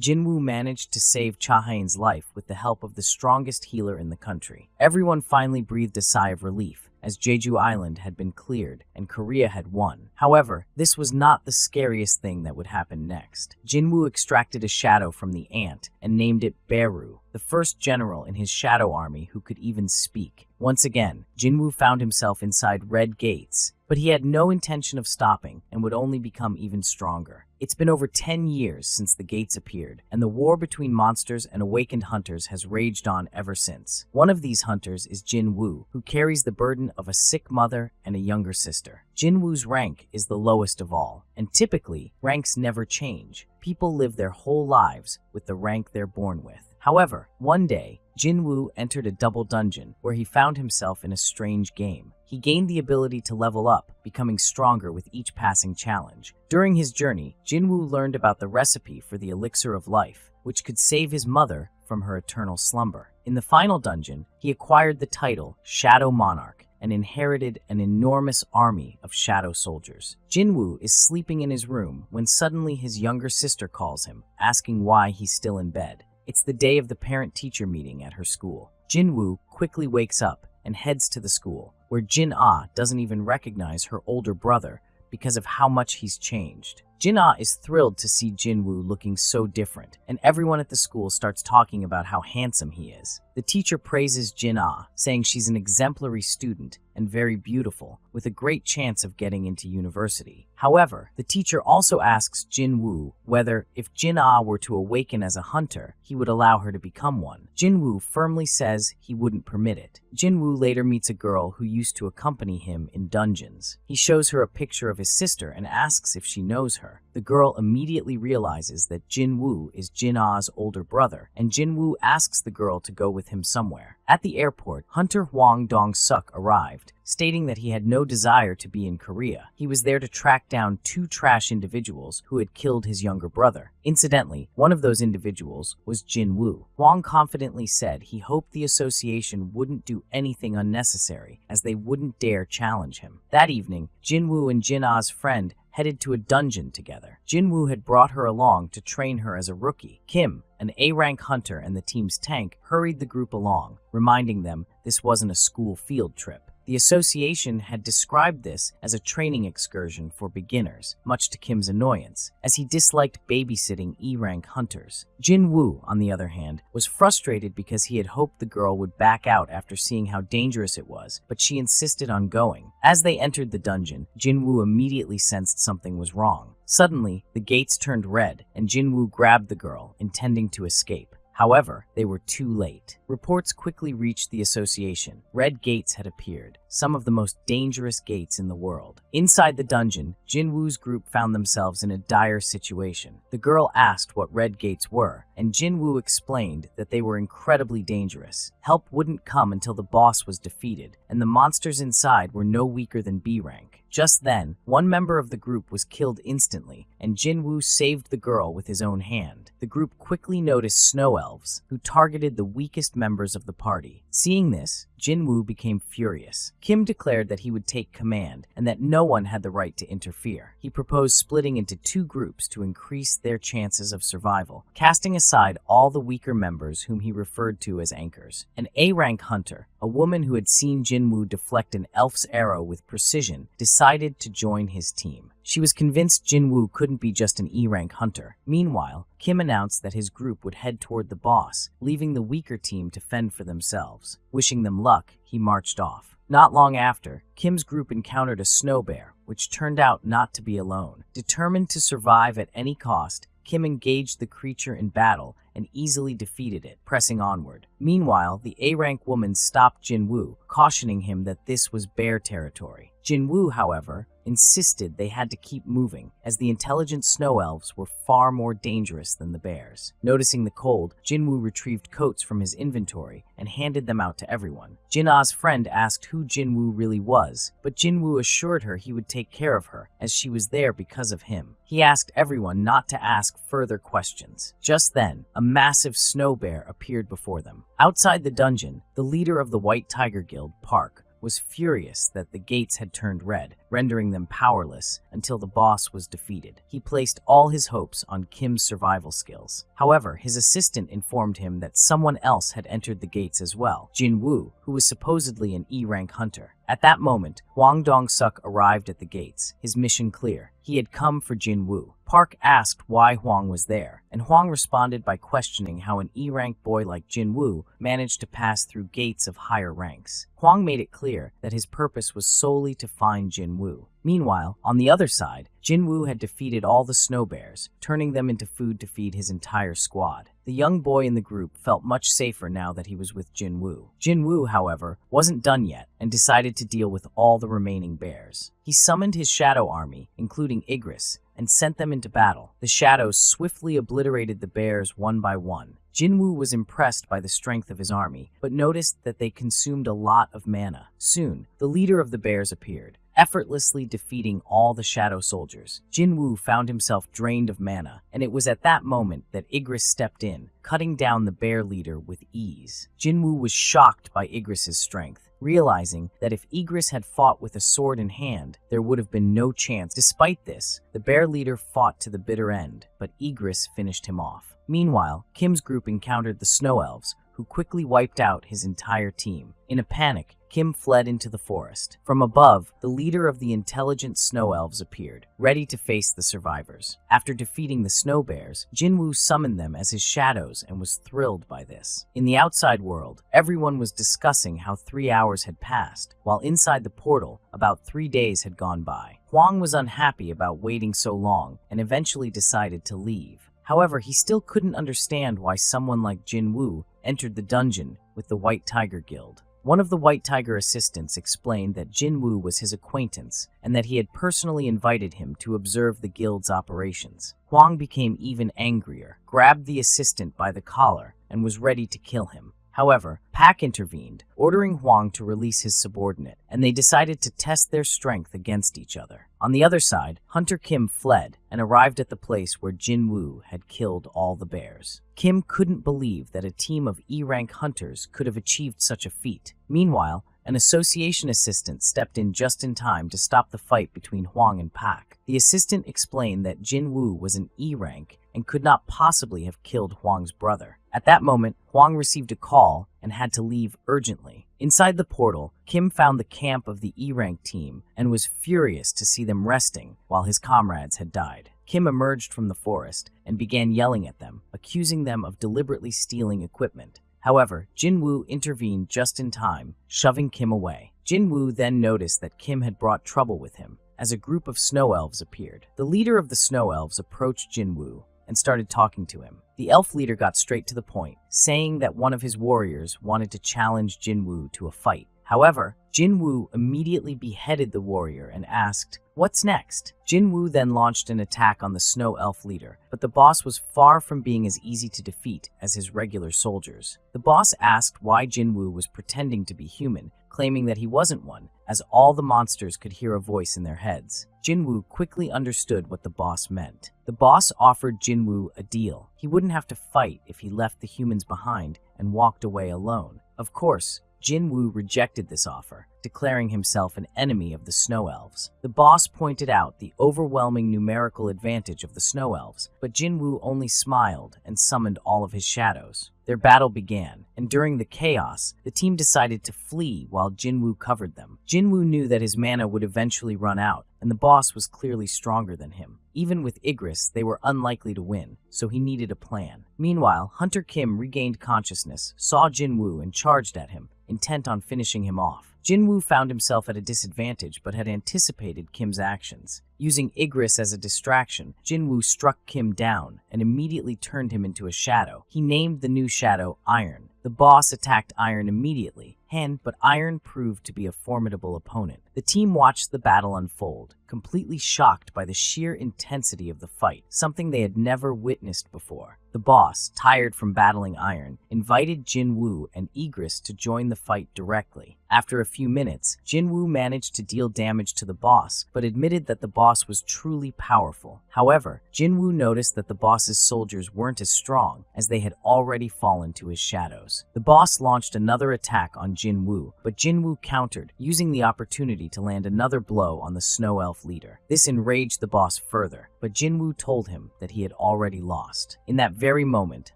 Jinwoo managed to save Chahain's life with the help of the strongest healer in the country. Everyone finally breathed a sigh of relief, as Jeju Island had been cleared and Korea had won. However, this was not the scariest thing that would happen next. Jinwoo extracted a shadow from the ant and named it Beru, the first general in his shadow army who could even speak. Once again, Jinwoo found himself inside red gates, but he had no intention of stopping and would only become even stronger. It's been over 10 years since the gates appeared, and the war between monsters and awakened hunters has raged on ever since. One of these hunters is Jinwoo, who carries the burden of a sick mother and a younger sister. Jinwoo's rank is the lowest of all, and typically, ranks never change. People live their whole lives with the rank they're born with. However, one day, Jinwoo entered a double dungeon where he found himself in a strange game. He gained the ability to level up, becoming stronger with each passing challenge. During his journey, Jinwoo learned about the recipe for the elixir of life, which could save his mother from her eternal slumber. In the final dungeon, he acquired the title Shadow Monarch and inherited an enormous army of shadow soldiers. Jinwoo is sleeping in his room when suddenly his younger sister calls him, asking why he's still in bed. It's the day of the parent-teacher meeting at her school. Jinwoo quickly wakes up and heads to the school, where Jin-ah doesn't even recognize her older brother because of how much he's changed. Jin-ah is thrilled to see Jinwoo looking so different, and everyone at the school starts talking about how handsome he is. The teacher praises Jin-ah, saying she's an exemplary student and very beautiful, with a great chance of getting into university. However, the teacher also asks Jinwoo whether, if Jin-ah were to awaken as a hunter, he would allow her to become one. Jinwoo firmly says he wouldn't permit it. Jinwoo later meets a girl who used to accompany him in dungeons. He shows her a picture of his sister and asks if she knows her. The girl immediately realizes that Jinwoo is Jin-ah's older brother, and Jinwoo asks the girl to go with him somewhere. At the airport, Hunter Hwang Dong-suk arrived, stating that he had no desire to be in Korea. He was there to track down two trash individuals who had killed his younger brother. Incidentally, one of those individuals was Jinwoo. Hwang confidently said he hoped the association wouldn't do anything unnecessary, as they wouldn't dare challenge him. That evening, Jinwoo and Jin-ah's friend headed to a dungeon together. Jinwoo had brought her along to train her as a rookie. Kim, an A-rank hunter and the team's tank, hurried the group along, reminding them this wasn't a school field trip. The association had described this as a training excursion for beginners, much to Kim's annoyance, as he disliked babysitting E-rank hunters. Jinwoo, on the other hand, was frustrated because he had hoped the girl would back out after seeing how dangerous it was, but she insisted on going. As they entered the dungeon, Jinwoo immediately sensed something was wrong. Suddenly, the gates turned red, and Jinwoo grabbed the girl, intending to escape. However, they were too late. Reports quickly reached the association. Red gates had appeared, some of the most dangerous gates in the world. Inside the dungeon, Jinwoo's group found themselves in a dire situation. The girl asked what red gates were, and Jinwoo explained that they were incredibly dangerous. Help wouldn't come until the boss was defeated, and the monsters inside were no weaker than B rank. Just then, one member of the group was killed instantly, and Jinwoo saved the girl with his own hand. The group quickly noticed snow elves, who targeted the weakest members of the party. Seeing this, Jinwoo became furious. Kim declared that he would take command and that no one had the right to interfere. He proposed splitting into two groups to increase their chances of survival, casting aside all the weaker members whom he referred to as anchors. An A-rank hunter, a woman who had seen Jinwoo deflect an elf's arrow with precision, decided to join his team. She was convinced Jinwoo couldn't be just an E-rank hunter. Meanwhile, Kim announced that his group would head toward the boss, leaving the weaker team to fend for themselves. Wishing them luck, he marched off. Not long after, Kim's group encountered a snow bear, which turned out not to be alone. Determined to survive at any cost, Kim engaged the creature in battle and easily defeated it, pressing onward. Meanwhile, the A-rank woman stopped Jinwoo, cautioning him that this was bear territory. Jinwoo, however, insisted they had to keep moving, as the intelligent snow elves were far more dangerous than the bears. Noticing the cold, Jinwoo retrieved coats from his inventory and handed them out to everyone. Jin-ah's friend asked who Jinwoo really was, but Jinwoo assured her he would take care of her, as she was there because of him. He asked everyone not to ask further questions. Just then, a massive snow bear appeared before them. Outside the dungeon, the leader of the White Tiger Guild, Park, was furious that the gates had turned red, rendering them powerless until the boss was defeated. He placed all his hopes on Kim's survival skills. However, his assistant informed him that someone else had entered the gates as well, Jin Woo, who was supposedly an E-rank hunter. At that moment, Hwang Dong-suk arrived at the gates, his mission clear. He had come for Jin Woo. Park asked why Hwang was there, and Hwang responded by questioning how an E-rank boy like Jin Woo managed to pass through gates of higher ranks. Hwang made it clear that his purpose was solely to find Jin Woo. Meanwhile, on the other side, Jin Woo had defeated all the snow bears, turning them into food to feed his entire squad. The young boy in the group felt much safer now that he was with Jin Woo. Jin Woo, however, wasn't done yet and decided to deal with all the remaining bears. He summoned his shadow army, including Igris, and sent them into battle. The shadows swiftly obliterated the bears one by one. Jin Woo was impressed by the strength of his army, but noticed that they consumed a lot of mana. Soon, the leader of the bears appeared, effortlessly defeating all the shadow soldiers. Jin Woo found himself drained of mana, and it was at that moment that Igris stepped in, cutting down the bear leader with ease. Jin Woo was shocked by Igris's strength, realizing that if Igris had fought with a sword in hand, there would have been no chance. Despite this, the bear leader fought to the bitter end, but Igris finished him off. Meanwhile, Kim's group encountered the Snow Elves, who quickly wiped out his entire team. In a panic, Kim fled into the forest. From above, the leader of the intelligent Snow Elves appeared, ready to face the survivors. After defeating the Snow Bears, Jin Woo summoned them as his shadows and was thrilled by this. In the outside world, everyone was discussing how 3 hours had passed, while inside the portal, about 3 days had gone by. Hwang was unhappy about waiting so long and eventually decided to leave. However, he still couldn't understand why someone like Jin Woo entered the dungeon with the White Tiger Guild. One of the White Tiger assistants explained that Jin Woo was his acquaintance and that he had personally invited him to observe the guild's operations. Hwang became even angrier, grabbed the assistant by the collar, and was ready to kill him. However, Pak intervened, ordering Hwang to release his subordinate, and they decided to test their strength against each other. On the other side, Hunter Kim fled and arrived at the place where Jin Woo had killed all the bears. Kim couldn't believe that a team of E-rank hunters could have achieved such a feat. Meanwhile, an association assistant stepped in just in time to stop the fight between Hwang and Pak. The assistant explained that Jin Woo was an E-rank and could not possibly have killed Hwang's brother. At that moment, Hwang received a call and had to leave urgently. Inside the portal, Kim found the camp of the E-rank team and was furious to see them resting while his comrades had died. Kim emerged from the forest and began yelling at them, accusing them of deliberately stealing equipment. However, Jin Woo intervened just in time, shoving Kim away. Jin Woo then noticed that Kim had brought trouble with him, as a group of Snow Elves appeared. The leader of the Snow Elves approached Jin Woo and started talking to him. The elf leader got straight to the point, saying that one of his warriors wanted to challenge Jin Woo to a fight. However, Jin Woo immediately beheaded the warrior and asked, "What's next?" Jin Woo then launched an attack on the Snow Elf leader, but the boss was far from being as easy to defeat as his regular soldiers. The boss asked why Jin Woo was pretending to be human, claiming that he wasn't one, as all the monsters could hear a voice in their heads. Jin Woo quickly understood what the boss meant. The boss offered Jin Woo a deal. He wouldn't have to fight if he left the humans behind and walked away alone. Of course, Jin Woo rejected this offer, declaring himself an enemy of the Snow Elves. The boss pointed out the overwhelming numerical advantage of the Snow Elves, but Jin Woo only smiled and summoned all of his shadows. Their battle began, and during the chaos, the team decided to flee while Jin Woo covered them. Jin Woo knew that his mana would eventually run out, and the boss was clearly stronger than him. Even with Igris, they were unlikely to win, so he needed a plan. Meanwhile, Hunter Kim regained consciousness, saw Jin Woo, and charged at him, intent on finishing him off. Jin Woo found himself at a disadvantage but had anticipated Kim's actions. Using Igris as a distraction, Jin Woo struck Kim down and immediately turned him into a shadow. He named the new shadow Iron. The boss attacked Iron immediately, but Iron proved to be a formidable opponent. The team watched the battle unfold, completely shocked by the sheer intensity of the fight, something they had never witnessed before. The boss, tired from battling Iron, invited Jin Woo and Igris to join the fight directly. After a few minutes, Jin Woo managed to deal damage to the boss, but admitted that the boss was truly powerful. However, Jin Woo noticed that the boss's soldiers weren't as strong, as they had already fallen to his shadows. The boss launched another attack on Jin Woo, but Jin Woo countered, using the opportunity to land another blow on the snow elf leader. This enraged the boss further, but Jin Woo told him that he had already lost. In that very moment,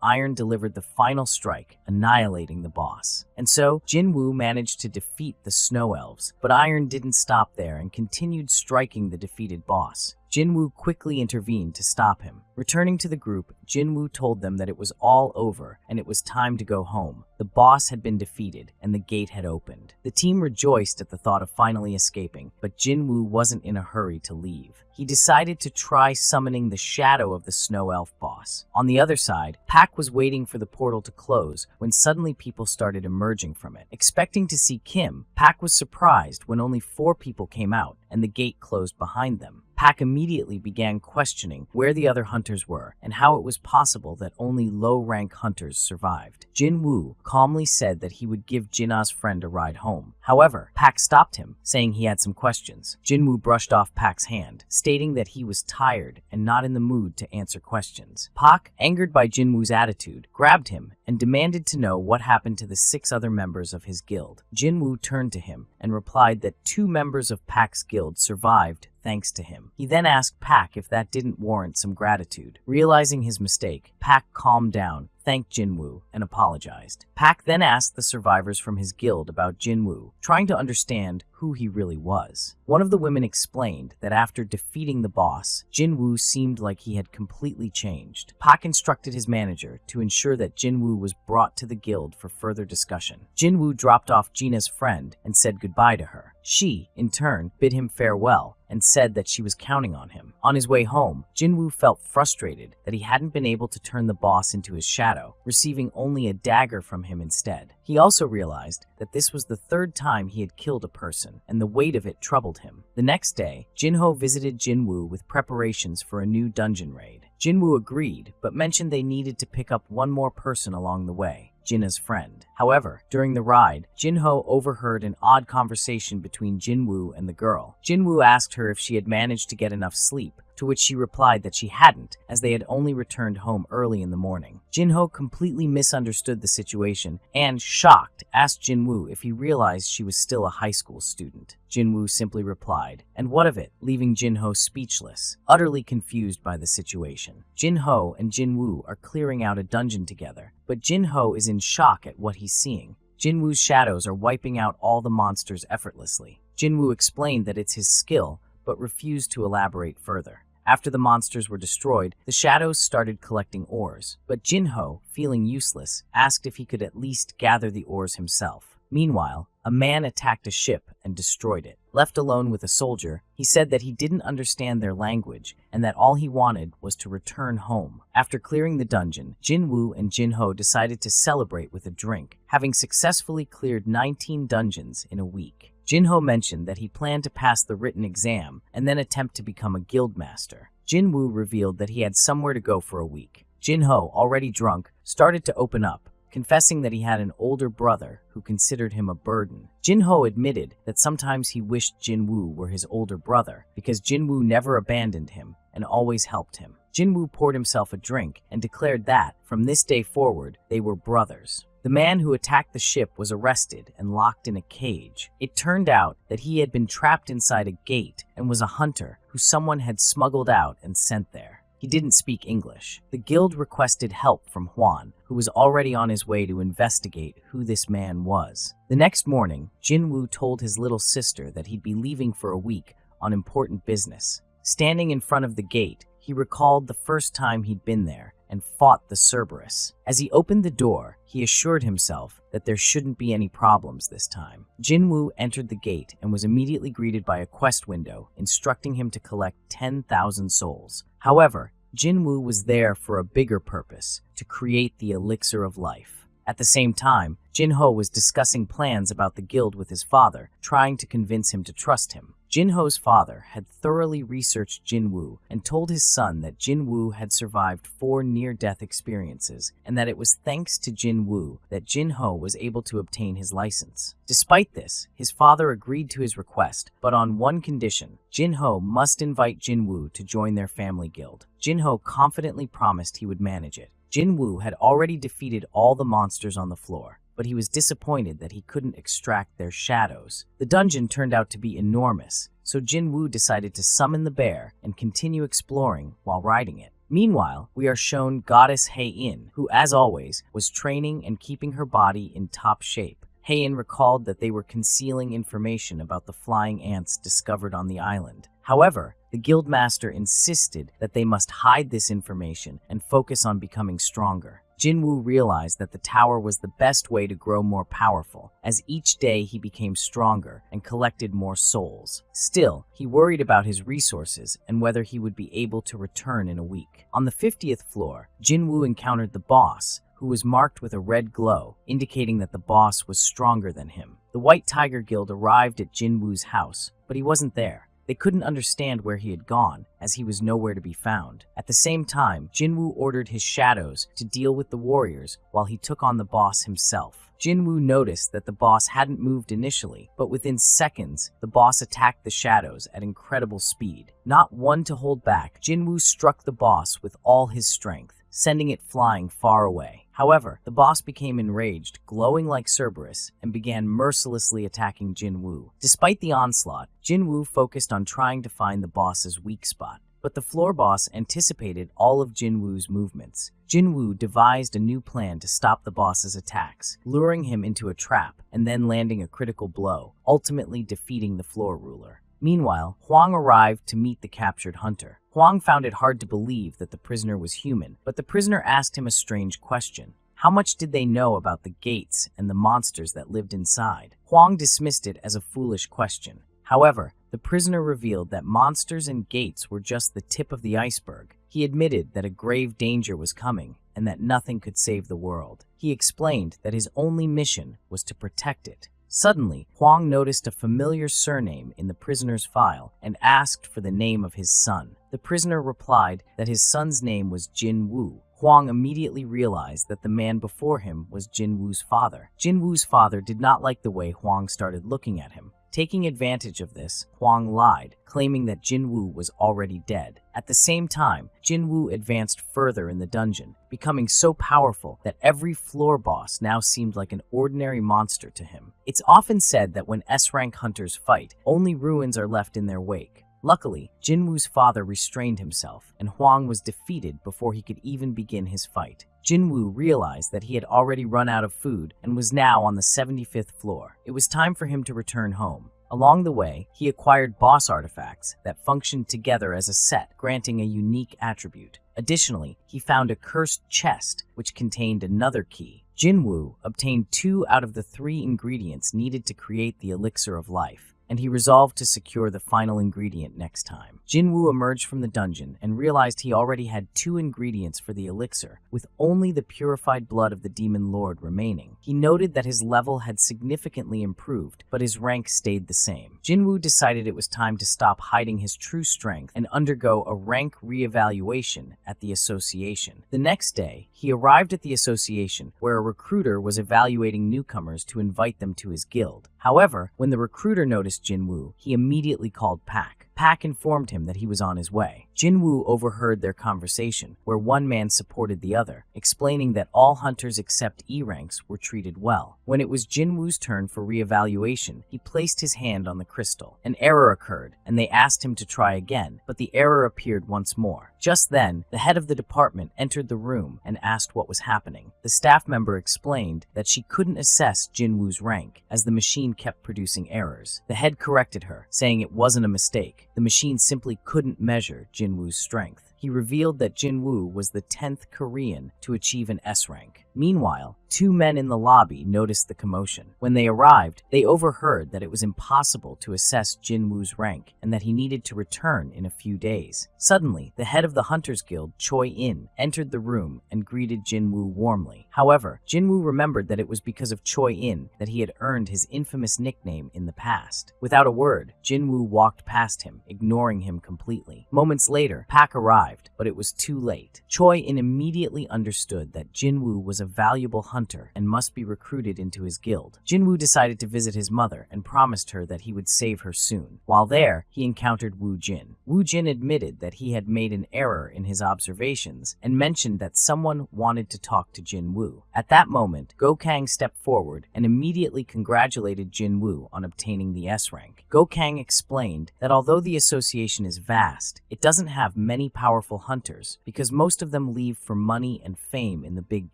Iron delivered the final strike, annihilating the boss. And so, Jin Woo managed to defeat the snow elves, but Iron didn't stop there and continued striking the defeated boss. Jin Woo quickly intervened to stop him. Returning to the group, Jin Woo told them that it was all over and it was time to go home. The boss had been defeated and the gate had opened. The team rejoiced at the thought of finally escaping, but Jin Woo wasn't in a hurry to leave. He decided to try summoning the shadow of the snow elf boss. On the other side, Pak was waiting for the portal to close when suddenly people started emerging from it. Expecting to see Kim, Pak was surprised when only 4 people came out and the gate closed behind them. Pak immediately began questioning where the other hunters were and how it was possible that only low-rank hunters survived. Jin Woo calmly said that he would give Jin-A's friend a ride home. However, Pak stopped him, saying he had some questions. Jin Woo brushed off Pak's hand, stating that he was tired and not in the mood to answer questions. Pak, angered by Jin Woo's attitude, grabbed him and demanded to know what happened to the 6 other members of his guild. Jin Woo turned to him and replied that 2 members of Pak's guild survived thanks to him. He then asked Pak if that didn't warrant some gratitude. Realizing his mistake, Pak calmed down, thanked Jin Woo, and apologized. Pak then asked the survivors from his guild about Jin Woo, trying to understand who he really was. One of the women explained that after defeating the boss, Jin Woo seemed like he had completely changed. Pak instructed his manager to ensure that Jin Woo was brought to the guild for further discussion. Jin Woo dropped off Gina's friend and said goodbye to her. She, in turn, bid him farewell and said that she was counting on him. On his way home, Jin Woo felt frustrated that he hadn't been able to turn the boss into his shadow, receiving only a dagger from him instead. He also realized that this was the 3rd time he had killed a person, and the weight of it troubled him. The next day, Jin-Ho visited Jin Woo with preparations for a new dungeon raid. Jin Woo agreed, but mentioned they needed to pick up one more person along the way. Jinna's friend. However, during the ride, Jin-Ho overheard an odd conversation between Jin Woo and the girl. Jin Woo asked her if she had managed to get enough sleep, to which she replied that she hadn't, as they had only returned home early in the morning. Jin-Ho completely misunderstood the situation and, shocked, asked Jin Woo if he realized she was still a high school student. Jin Woo simply replied, "And what of it?" leaving Jin-Ho speechless, utterly confused by the situation. Jin-Ho and Jin Woo are clearing out a dungeon together, but Jin-Ho is in shock at what he's seeing. Jin Woo's shadows are wiping out all the monsters effortlessly. Jin Woo explained that it's his skill, but refused to elaborate further. After the monsters were destroyed, the shadows started collecting ores, but Jin-Ho, feeling useless, asked if he could at least gather the ores himself. Meanwhile, a man attacked a ship and destroyed it. Left alone with a soldier, he said that he didn't understand their language and that all he wanted was to return home. After clearing the dungeon, Jin Woo and Jin-Ho decided to celebrate with a drink, having successfully cleared 19 dungeons in a week. Jin-Ho mentioned that he planned to pass the written exam and then attempt to become a guild master. Jin Woo revealed that he had somewhere to go for a week. Jin-Ho, already drunk, started to open up, confessing that he had an older brother who considered him a burden. Jin-Ho admitted that sometimes he wished Jin Woo were his older brother because Jin Woo never abandoned him and always helped him. Jin Woo poured himself a drink and declared that, from this day forward, they were brothers. The man who attacked the ship was arrested and locked in a cage. It turned out that he had been trapped inside a gate and was a hunter who someone had smuggled out and sent there. He didn't speak English. The guild requested help from Huan, who was already on his way to investigate who this man was. The next morning, Jin Woo told his little sister that he'd be leaving for a week on important business. Standing in front of the gate, he recalled the first time he'd been there and fought the Cerberus. As he opened the door, he assured himself that there shouldn't be any problems this time. Jin Woo entered the gate and was immediately greeted by a quest window instructing him to collect 10,000 souls. However, Jin Woo was there for a bigger purpose, to create the elixir of life. At the same time, Jin-Ho was discussing plans about the guild with his father, trying to convince him to trust him. Jin-Ho's father had thoroughly researched Jin Woo and told his son that Jin Woo had survived 4 near-death experiences and that it was thanks to Jin Woo that Jin-Ho was able to obtain his license. Despite this, his father agreed to his request, but on one condition: Jin-Ho must invite Jin Woo to join their family guild. Jin-Ho confidently promised he would manage it. Jin Woo had already defeated all the monsters on the floor. but he was disappointed that he couldn't extract their shadows. The dungeon turned out to be enormous, so Jinwoo decided to summon the bear and continue exploring while riding it. Meanwhile, we are shown Goddess Hae-in, who, as always, was training and keeping her body in top shape. Hae-in recalled that they were concealing information about the flying ants discovered on the island. However, the guildmaster insisted that they must hide this information and focus on becoming stronger. Jinwoo realized that the tower was the best way to grow more powerful, as each day he became stronger and collected more souls. Still, he worried about his resources and whether he would be able to return in a week. On the 50th floor, Jinwoo encountered the boss, who was marked with a red glow, indicating that the boss was stronger than him. The White Tiger Guild arrived at Jinwoo's house, but he wasn't there. They couldn't understand where he had gone, as he was nowhere to be found. At the same time, Jinwoo ordered his shadows to deal with the warriors while he took on the boss himself. Jinwoo noticed that the boss hadn't moved initially, but within seconds, the boss attacked the shadows at incredible speed. Not one to hold back, Jinwoo struck the boss with all his strength, sending it flying far away. However, the boss became enraged, glowing like Cerberus, and began mercilessly attacking Jinwoo. Despite the onslaught, Jinwoo focused on trying to find the boss's weak spot. But the floor boss anticipated all of Jinwoo's movements. Jinwoo devised a new plan to stop the boss's attacks, luring him into a trap and then landing a critical blow, ultimately defeating the floor ruler. Meanwhile, Hwang arrived to meet the captured hunter. Hwang found it hard to believe that the prisoner was human, but the prisoner asked him a strange question. How much did they know about the gates and the monsters that lived inside? Hwang dismissed it as a foolish question. However, the prisoner revealed that monsters and gates were just the tip of the iceberg. He admitted that a grave danger was coming and that nothing could save the world. He explained that his only mission was to protect it. Suddenly, Hwang noticed a familiar surname in the prisoner's file and asked for the name of his son. The prisoner replied that his son's name was Jinwoo. Hwang immediately realized that the man before him was Jinwoo's father. Jinwoo's father did not like the way Hwang started looking at him. Taking advantage of this, Hwang lied, claiming that Jinwoo was already dead. At the same time, Jinwoo advanced further in the dungeon, becoming so powerful that every floor boss now seemed like an ordinary monster to him. It's often said that when S-rank hunters fight, only ruins are left in their wake. Luckily, Jinwoo's father restrained himself, and Hwang was defeated before he could even begin his fight. Jinwoo realized that he had already run out of food and was now on the 75th floor. It was time for him to return home. Along the way, he acquired boss artifacts that functioned together as a set, granting a unique attribute. Additionally, he found a cursed chest, which contained another key. Jinwoo obtained 2 out of the 3 ingredients needed to create the elixir of life, and he resolved to secure the final ingredient next time. Jinwoo emerged from the dungeon and realized he already had 2 ingredients for the elixir, with only the purified blood of the demon lord remaining. He noted that his level had significantly improved, but his rank stayed the same. Jinwoo decided it was time to stop hiding his true strength and undergo a rank re-evaluation at the association. The next day, he arrived at the association, where a recruiter was evaluating newcomers to invite them to his guild. However, when the recruiter noticed Jinwoo, he immediately called Pak. Pak informed him that he was on his way. Jinwoo overheard their conversation, where one man supported the other, explaining that all hunters except E ranks were treated well. When it was Jinwoo's turn for re-evaluation, he placed his hand on the crystal. An error occurred, and they asked him to try again, but the error appeared once more. Just then, the head of the department entered the room and asked what was happening. The staff member explained that she couldn't assess Jinwoo's rank, as the machine kept producing errors. The head corrected her, saying it wasn't a mistake. The machine simply couldn't measure Jinwoo's strength. He revealed that Jinwoo was the 10th Korean to achieve an S rank. Meanwhile, 2 men in the lobby noticed the commotion. When they arrived, they overheard that it was impossible to assess Jinwoo's rank and that he needed to return in a few days. Suddenly, the head of the Hunters Guild, Choi In, entered the room and greeted Jinwoo warmly. However, Jinwoo remembered that it was because of Choi In that he had earned his infamous nickname in the past. Without a word, Jinwoo walked past him, ignoring him completely. Moments later, Pak arrived, but it was too late. Choi In immediately understood that Jinwoo was a valuable hunter hunter and must be recruited into his guild. Jinwoo decided to visit his mother and promised her that he would save her soon. While there, he encountered Woo Jin. Woo Jin admitted that he had made an error in his observations and mentioned that someone wanted to talk to Jinwoo. At that moment, Gokang stepped forward and immediately congratulated Jinwoo on obtaining the S rank. Gokang explained that although the association is vast, it doesn't have many powerful hunters because most of them leave for money and fame in the big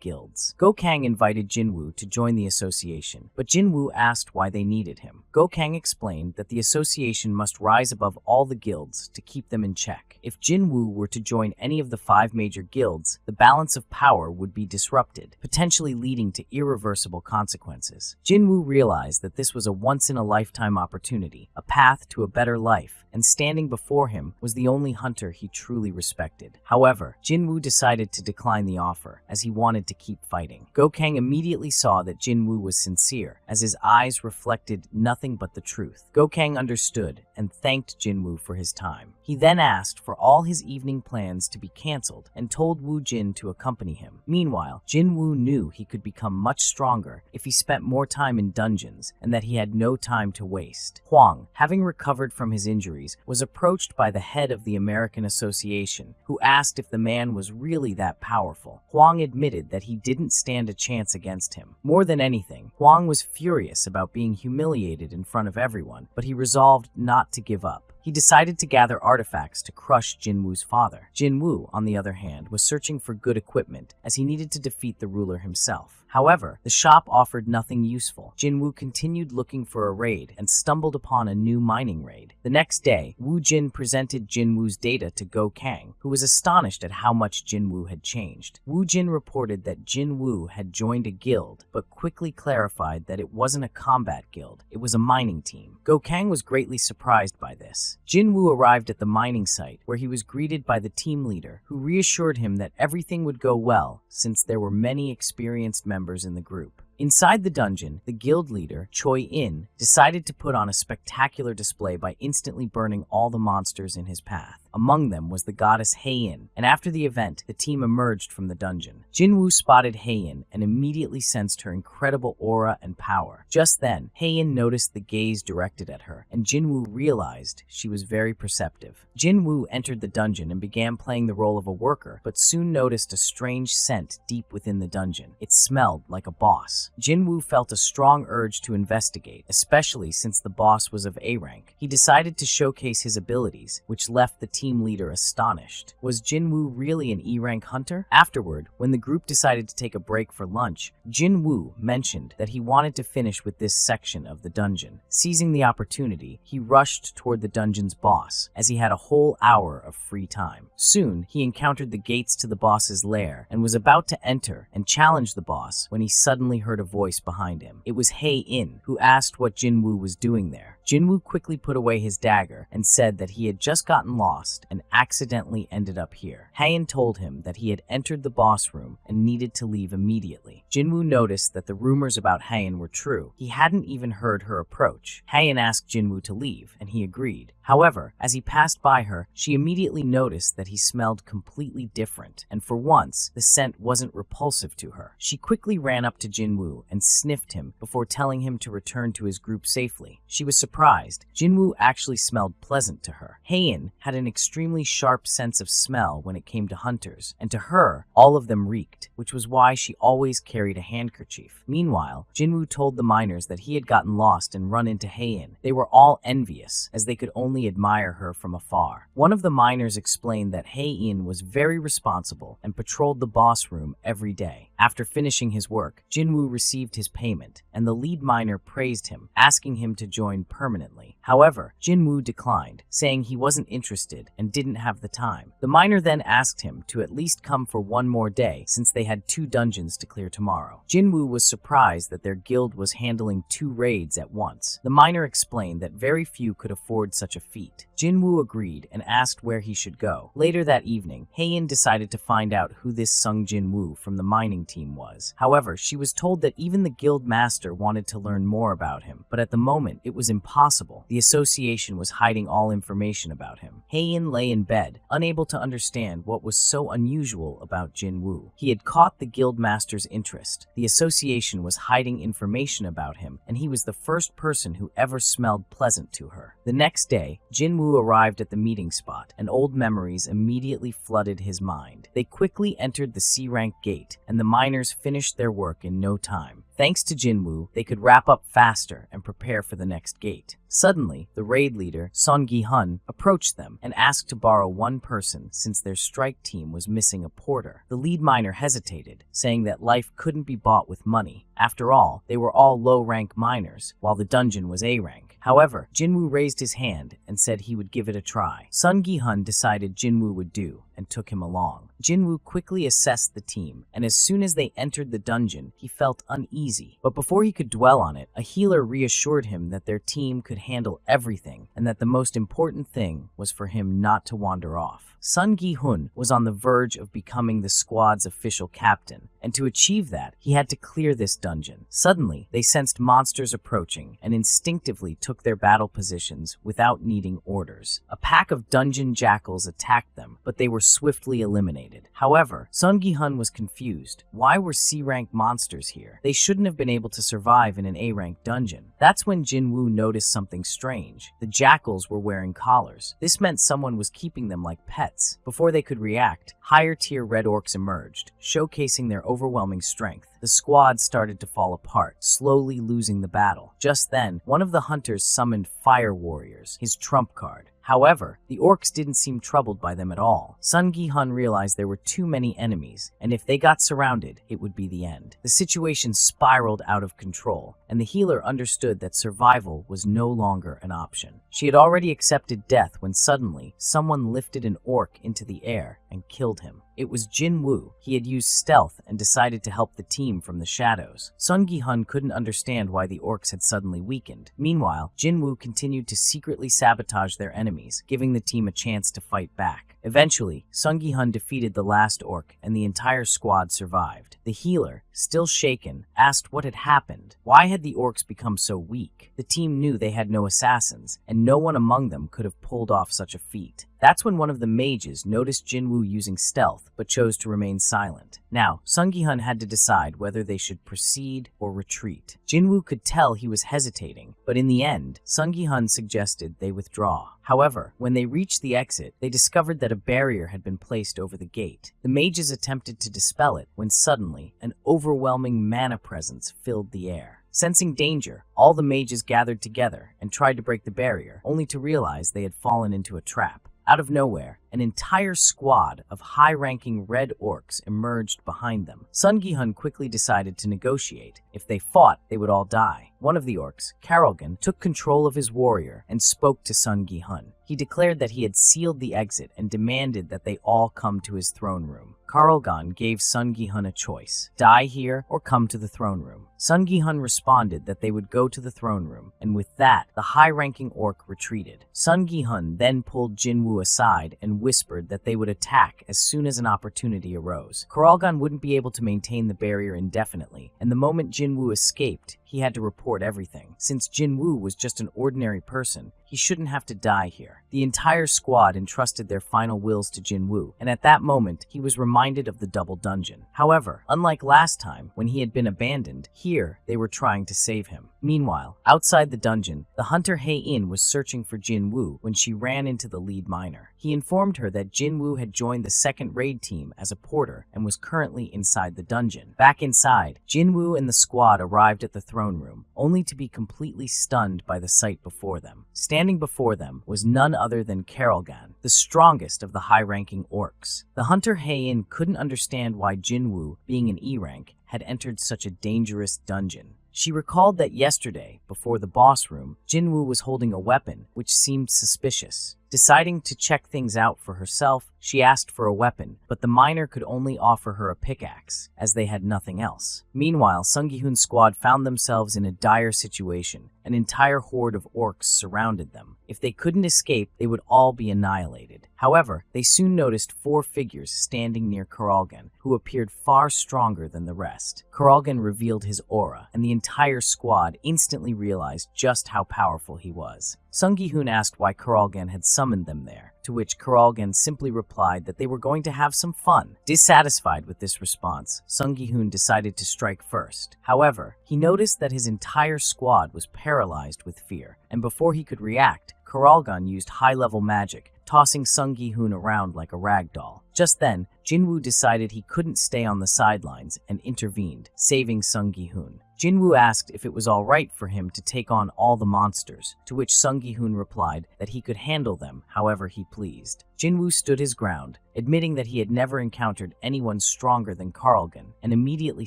guilds. Gokang invited Jinwoo to join the association, but Jinwoo asked why they needed him. Gokang explained that the association must rise above all the guilds to keep them in check. If Jinwoo were to join any of the 5 major guilds, the balance of power would be disrupted, potentially leading to irreversible consequences. Jinwoo realized that this was a once-in-a-lifetime opportunity, a path to a better life, and standing before him was the only hunter he truly respected. However, Jinwoo decided to decline the offer, as he wanted to keep fighting. Gokang immediately saw that Jinwoo was sincere, as his eyes reflected nothing but the truth. Gokang understood and thanked Jinwoo for his time. He then asked for all his evening plans to be cancelled and told Woo Jin to accompany him. Meanwhile, Jinwoo knew he could become much stronger if he spent more time in dungeons and that he had no time to waste. Huang, having recovered from his injuries, was approached by the head of the American Association, who asked if the man was really that powerful. Huang admitted that he didn't stand a chance against him. More than anything, Huang was furious about being humiliated in front of everyone, but he resolved not to give up. He decided to gather artifacts to crush Jinwoo's father. Jinwoo, on the other hand, was searching for good equipment, as he needed to defeat the ruler himself. However, the shop offered nothing useful. Jinwoo continued looking for a raid and stumbled upon a new mining raid. The next day, Woo Jin presented Jinwoo's data to Gokang, who was astonished at how much Jinwoo had changed. Woo Jin reported that Jinwoo had joined a guild, but quickly clarified that it wasn't a combat guild, it was a mining team. Gokang was greatly surprised by this. Jinwoo arrived at the mining site, where he was greeted by the team leader, who reassured him that everything would go well since there were many experienced members in the group. Inside the dungeon, the guild leader, Choi In, decided to put on a spectacular display by instantly burning all the monsters in his path. Among them was the goddess Heian, and after the event, the team emerged from the dungeon. Jinwoo spotted Heian and immediately sensed her incredible aura and power. Just then, Heian noticed the gaze directed at her, and Jinwoo realized she was very perceptive. Jinwoo entered the dungeon and began playing the role of a worker, but soon noticed a strange scent deep within the dungeon. It smelled like a boss. Jinwoo felt a strong urge to investigate, especially since the boss was of A rank. He decided to showcase his abilities, which left the team leader astonished. Was Jinwoo really an E rank hunter? Afterward, when the group decided to take a break for lunch, Jinwoo mentioned that he wanted to finish with this section of the dungeon. Seizing the opportunity, he rushed toward the dungeon's boss, as he had a whole hour of free time. Soon, he encountered the gates to the boss's lair and was about to enter and challenge the boss when he suddenly heard a voice behind him. It was Heian, who asked what Jinwoo was doing there. Jinwoo quickly put away his dagger and said that he had just gotten lost and accidentally ended up here. Heian told him that he had entered the boss room and needed to leave immediately. Jinwoo noticed that the rumors about Heian were true. He hadn't even heard her approach. Heian asked Jinwoo to leave, and he agreed. However, as he passed by her, she immediately noticed that he smelled completely different, and for once, the scent wasn't repulsive to her. She quickly ran up to Jinwoo and sniffed him before telling him to return to his group safely. She was surprised. Jinwoo actually smelled pleasant to her. Heian had an extremely sharp sense of smell when it came to hunters, and to her, all of them reeked, which was why she always carried a handkerchief. Meanwhile, Jinwoo told the miners that he had gotten lost and run into Heian. They were all envious, as they could only admire her from afar. One of the miners explained that Heian was very responsible and patrolled the boss room every day. After finishing his work, Jinwoo received his payment, and the lead miner praised him, asking him to join permanently. However, Jinwoo declined, saying he wasn't interested and didn't have the time. The miner then asked him to at least come for one more day, since they had 2 dungeons to clear tomorrow. Jinwoo was surprised that their guild was handling 2 raids at once. The miner explained that very few could afford such a feat. Jinwoo agreed and asked where he should go. Later that evening, Heian decided to find out who this Sung Jinwoo from the mining team was. However, she was told that even the guild master wanted to learn more about him, but at the moment it was impossible. The association was hiding all information about him. Heian lay in bed, unable to understand what was so unusual about Jinwoo. He had caught the guild master's interest. The association was hiding information about him, and he was the first person who ever smelled pleasant to her. The next day, Jinwoo arrived at the meeting spot, and old memories immediately flooded his mind. They quickly entered the C-rank gate, and the miners finished their work in no time. Thanks to Jinwoo, they could wrap up faster and prepare for the next gate. Suddenly, the raid leader, Son Gi-hun, approached them and asked to borrow one person since their strike team was missing a porter. The lead miner hesitated, saying that life couldn't be bought with money. After all, they were all low-rank miners, while the dungeon was A-rank. However, Jinwoo raised his hand and said he would give it a try. Son Gi-hun decided Jinwoo would do and took him along. Jinwoo quickly assessed the team, and as soon as they entered the dungeon, he felt uneasy. But before he could dwell on it, a healer reassured him that their team could handle everything and that the most important thing was for him not to wander off. Son Gi-hun was on the verge of becoming the squad's official captain, and to achieve that, he had to clear this dungeon. Suddenly, they sensed monsters approaching and instinctively took their battle positions without needing orders. A pack of dungeon jackals attacked them, but they were swiftly eliminated. However, Son Gi-hun was confused. Why were C-rank monsters here? They shouldn't have been able to survive in an A-rank dungeon. That's when Jinwoo noticed something strange. The jackals were wearing collars. This meant someone was keeping them like pets. Before they could react, higher-tier red orcs emerged, showcasing their overwhelming strength. The squad started to fall apart, slowly losing the battle. Just then, one of the hunters summoned Fire Warriors, his trump card. However, the orcs didn't seem troubled by them at all. Son Gi-hun realized there were too many enemies, and if they got surrounded, it would be the end. The situation spiraled out of control, and the healer understood that survival was no longer an option. She had already accepted death when suddenly, someone lifted an orc into the air and killed him. It was Jinwoo. He had used stealth and decided to help the team from the shadows. Son Gi-hun couldn't understand why the orcs had suddenly weakened. Meanwhile, Jinwoo continued to secretly sabotage their enemies, giving the team a chance to fight back. Eventually, Son Gi-hun defeated the last orc, and the entire squad survived. The healer, still shaken, asked what had happened. Why had the orcs become so weak? The team knew they had no assassins, and no one among them could have pulled off such a feat. That's when one of the mages noticed Jinwoo using stealth, but chose to remain silent. Now, Son Gi-hun had to decide whether they should proceed or retreat. Jinwoo could tell he was hesitating, but in the end, Son Gi-hun suggested they withdraw. However, when they reached the exit, they discovered that a barrier had been placed over the gate. The mages attempted to dispel it when suddenly, an overwhelming mana presence filled the air. Sensing danger, all the mages gathered together and tried to break the barrier, only to realize they had fallen into a trap. Out of nowhere, an entire squad of high-ranking red orcs emerged behind them. Son Gi-hun quickly decided to negotiate. If they fought, they would all die. One of the orcs, Karolgan, took control of his warrior and spoke to Son Gi-hun. He declared that he had sealed the exit and demanded that they all come to his throne room. Karolgan gave Son Gi-hun a choice: die here or come to the throne room. Son Gi-hun responded that they would go to the throne room, and with that, the high-ranking orc retreated. Son Gi-hun then pulled Jinwoo aside and whispered that they would attack as soon as an opportunity arose. Karolgan wouldn't be able to maintain the barrier indefinitely, and the moment Jinwoo escaped, he had to report everything. Since Jinwoo was just an ordinary person, he shouldn't have to die here. The entire squad entrusted their final wills to Jinwoo, and at that moment, he was reminded of the double dungeon. However, unlike last time, when he had been abandoned, here they were trying to save him. Meanwhile, outside the dungeon, the hunter Heian was searching for Jinwoo when she ran into the lead miner. He informed her that Jinwoo had joined the second raid team as a porter and was currently inside the dungeon. Back inside, Jinwoo and the squad arrived at the throne room, only to be completely stunned by the sight before them. Standing before them was none other than Karolgan, the strongest of the high-ranking orcs. The hunter Heian couldn't understand why Jinwoo, being an E-rank, had entered such a dangerous dungeon. She recalled that yesterday, before the boss room, Jinwoo was holding a weapon, which seemed suspicious. Deciding to check things out for herself, she asked for a weapon, but the miner could only offer her a pickaxe, as they had nothing else. Meanwhile, Sung Gi-hoon's squad found themselves in a dire situation. An entire horde of orcs surrounded them. If they couldn't escape, they would all be annihilated. However, they soon noticed 4 figures standing near Karalgan, who appeared far stronger than the rest. Karalgan revealed his aura, and the entire squad instantly realized just how powerful he was. Sung Gi-hoon asked why Karalgan had summoned them there, to which Karalgan simply replied that they were going to have some fun. Dissatisfied with this response, Sung Gi-hoon decided to strike first. However, he noticed that his entire squad was paralyzed with fear, and before he could react, Karalgan used high-level magic, tossing Sung Gi-hoon around like a rag doll. Just then, Jinwoo decided he couldn't stay on the sidelines and intervened, saving Sung Gi-hoon. Jinwoo asked if it was alright for him to take on all the monsters, to which Sung Gi-hoon replied that he could handle them however he pleased. Jinwoo stood his ground, admitting that he had never encountered anyone stronger than Karalgan, and immediately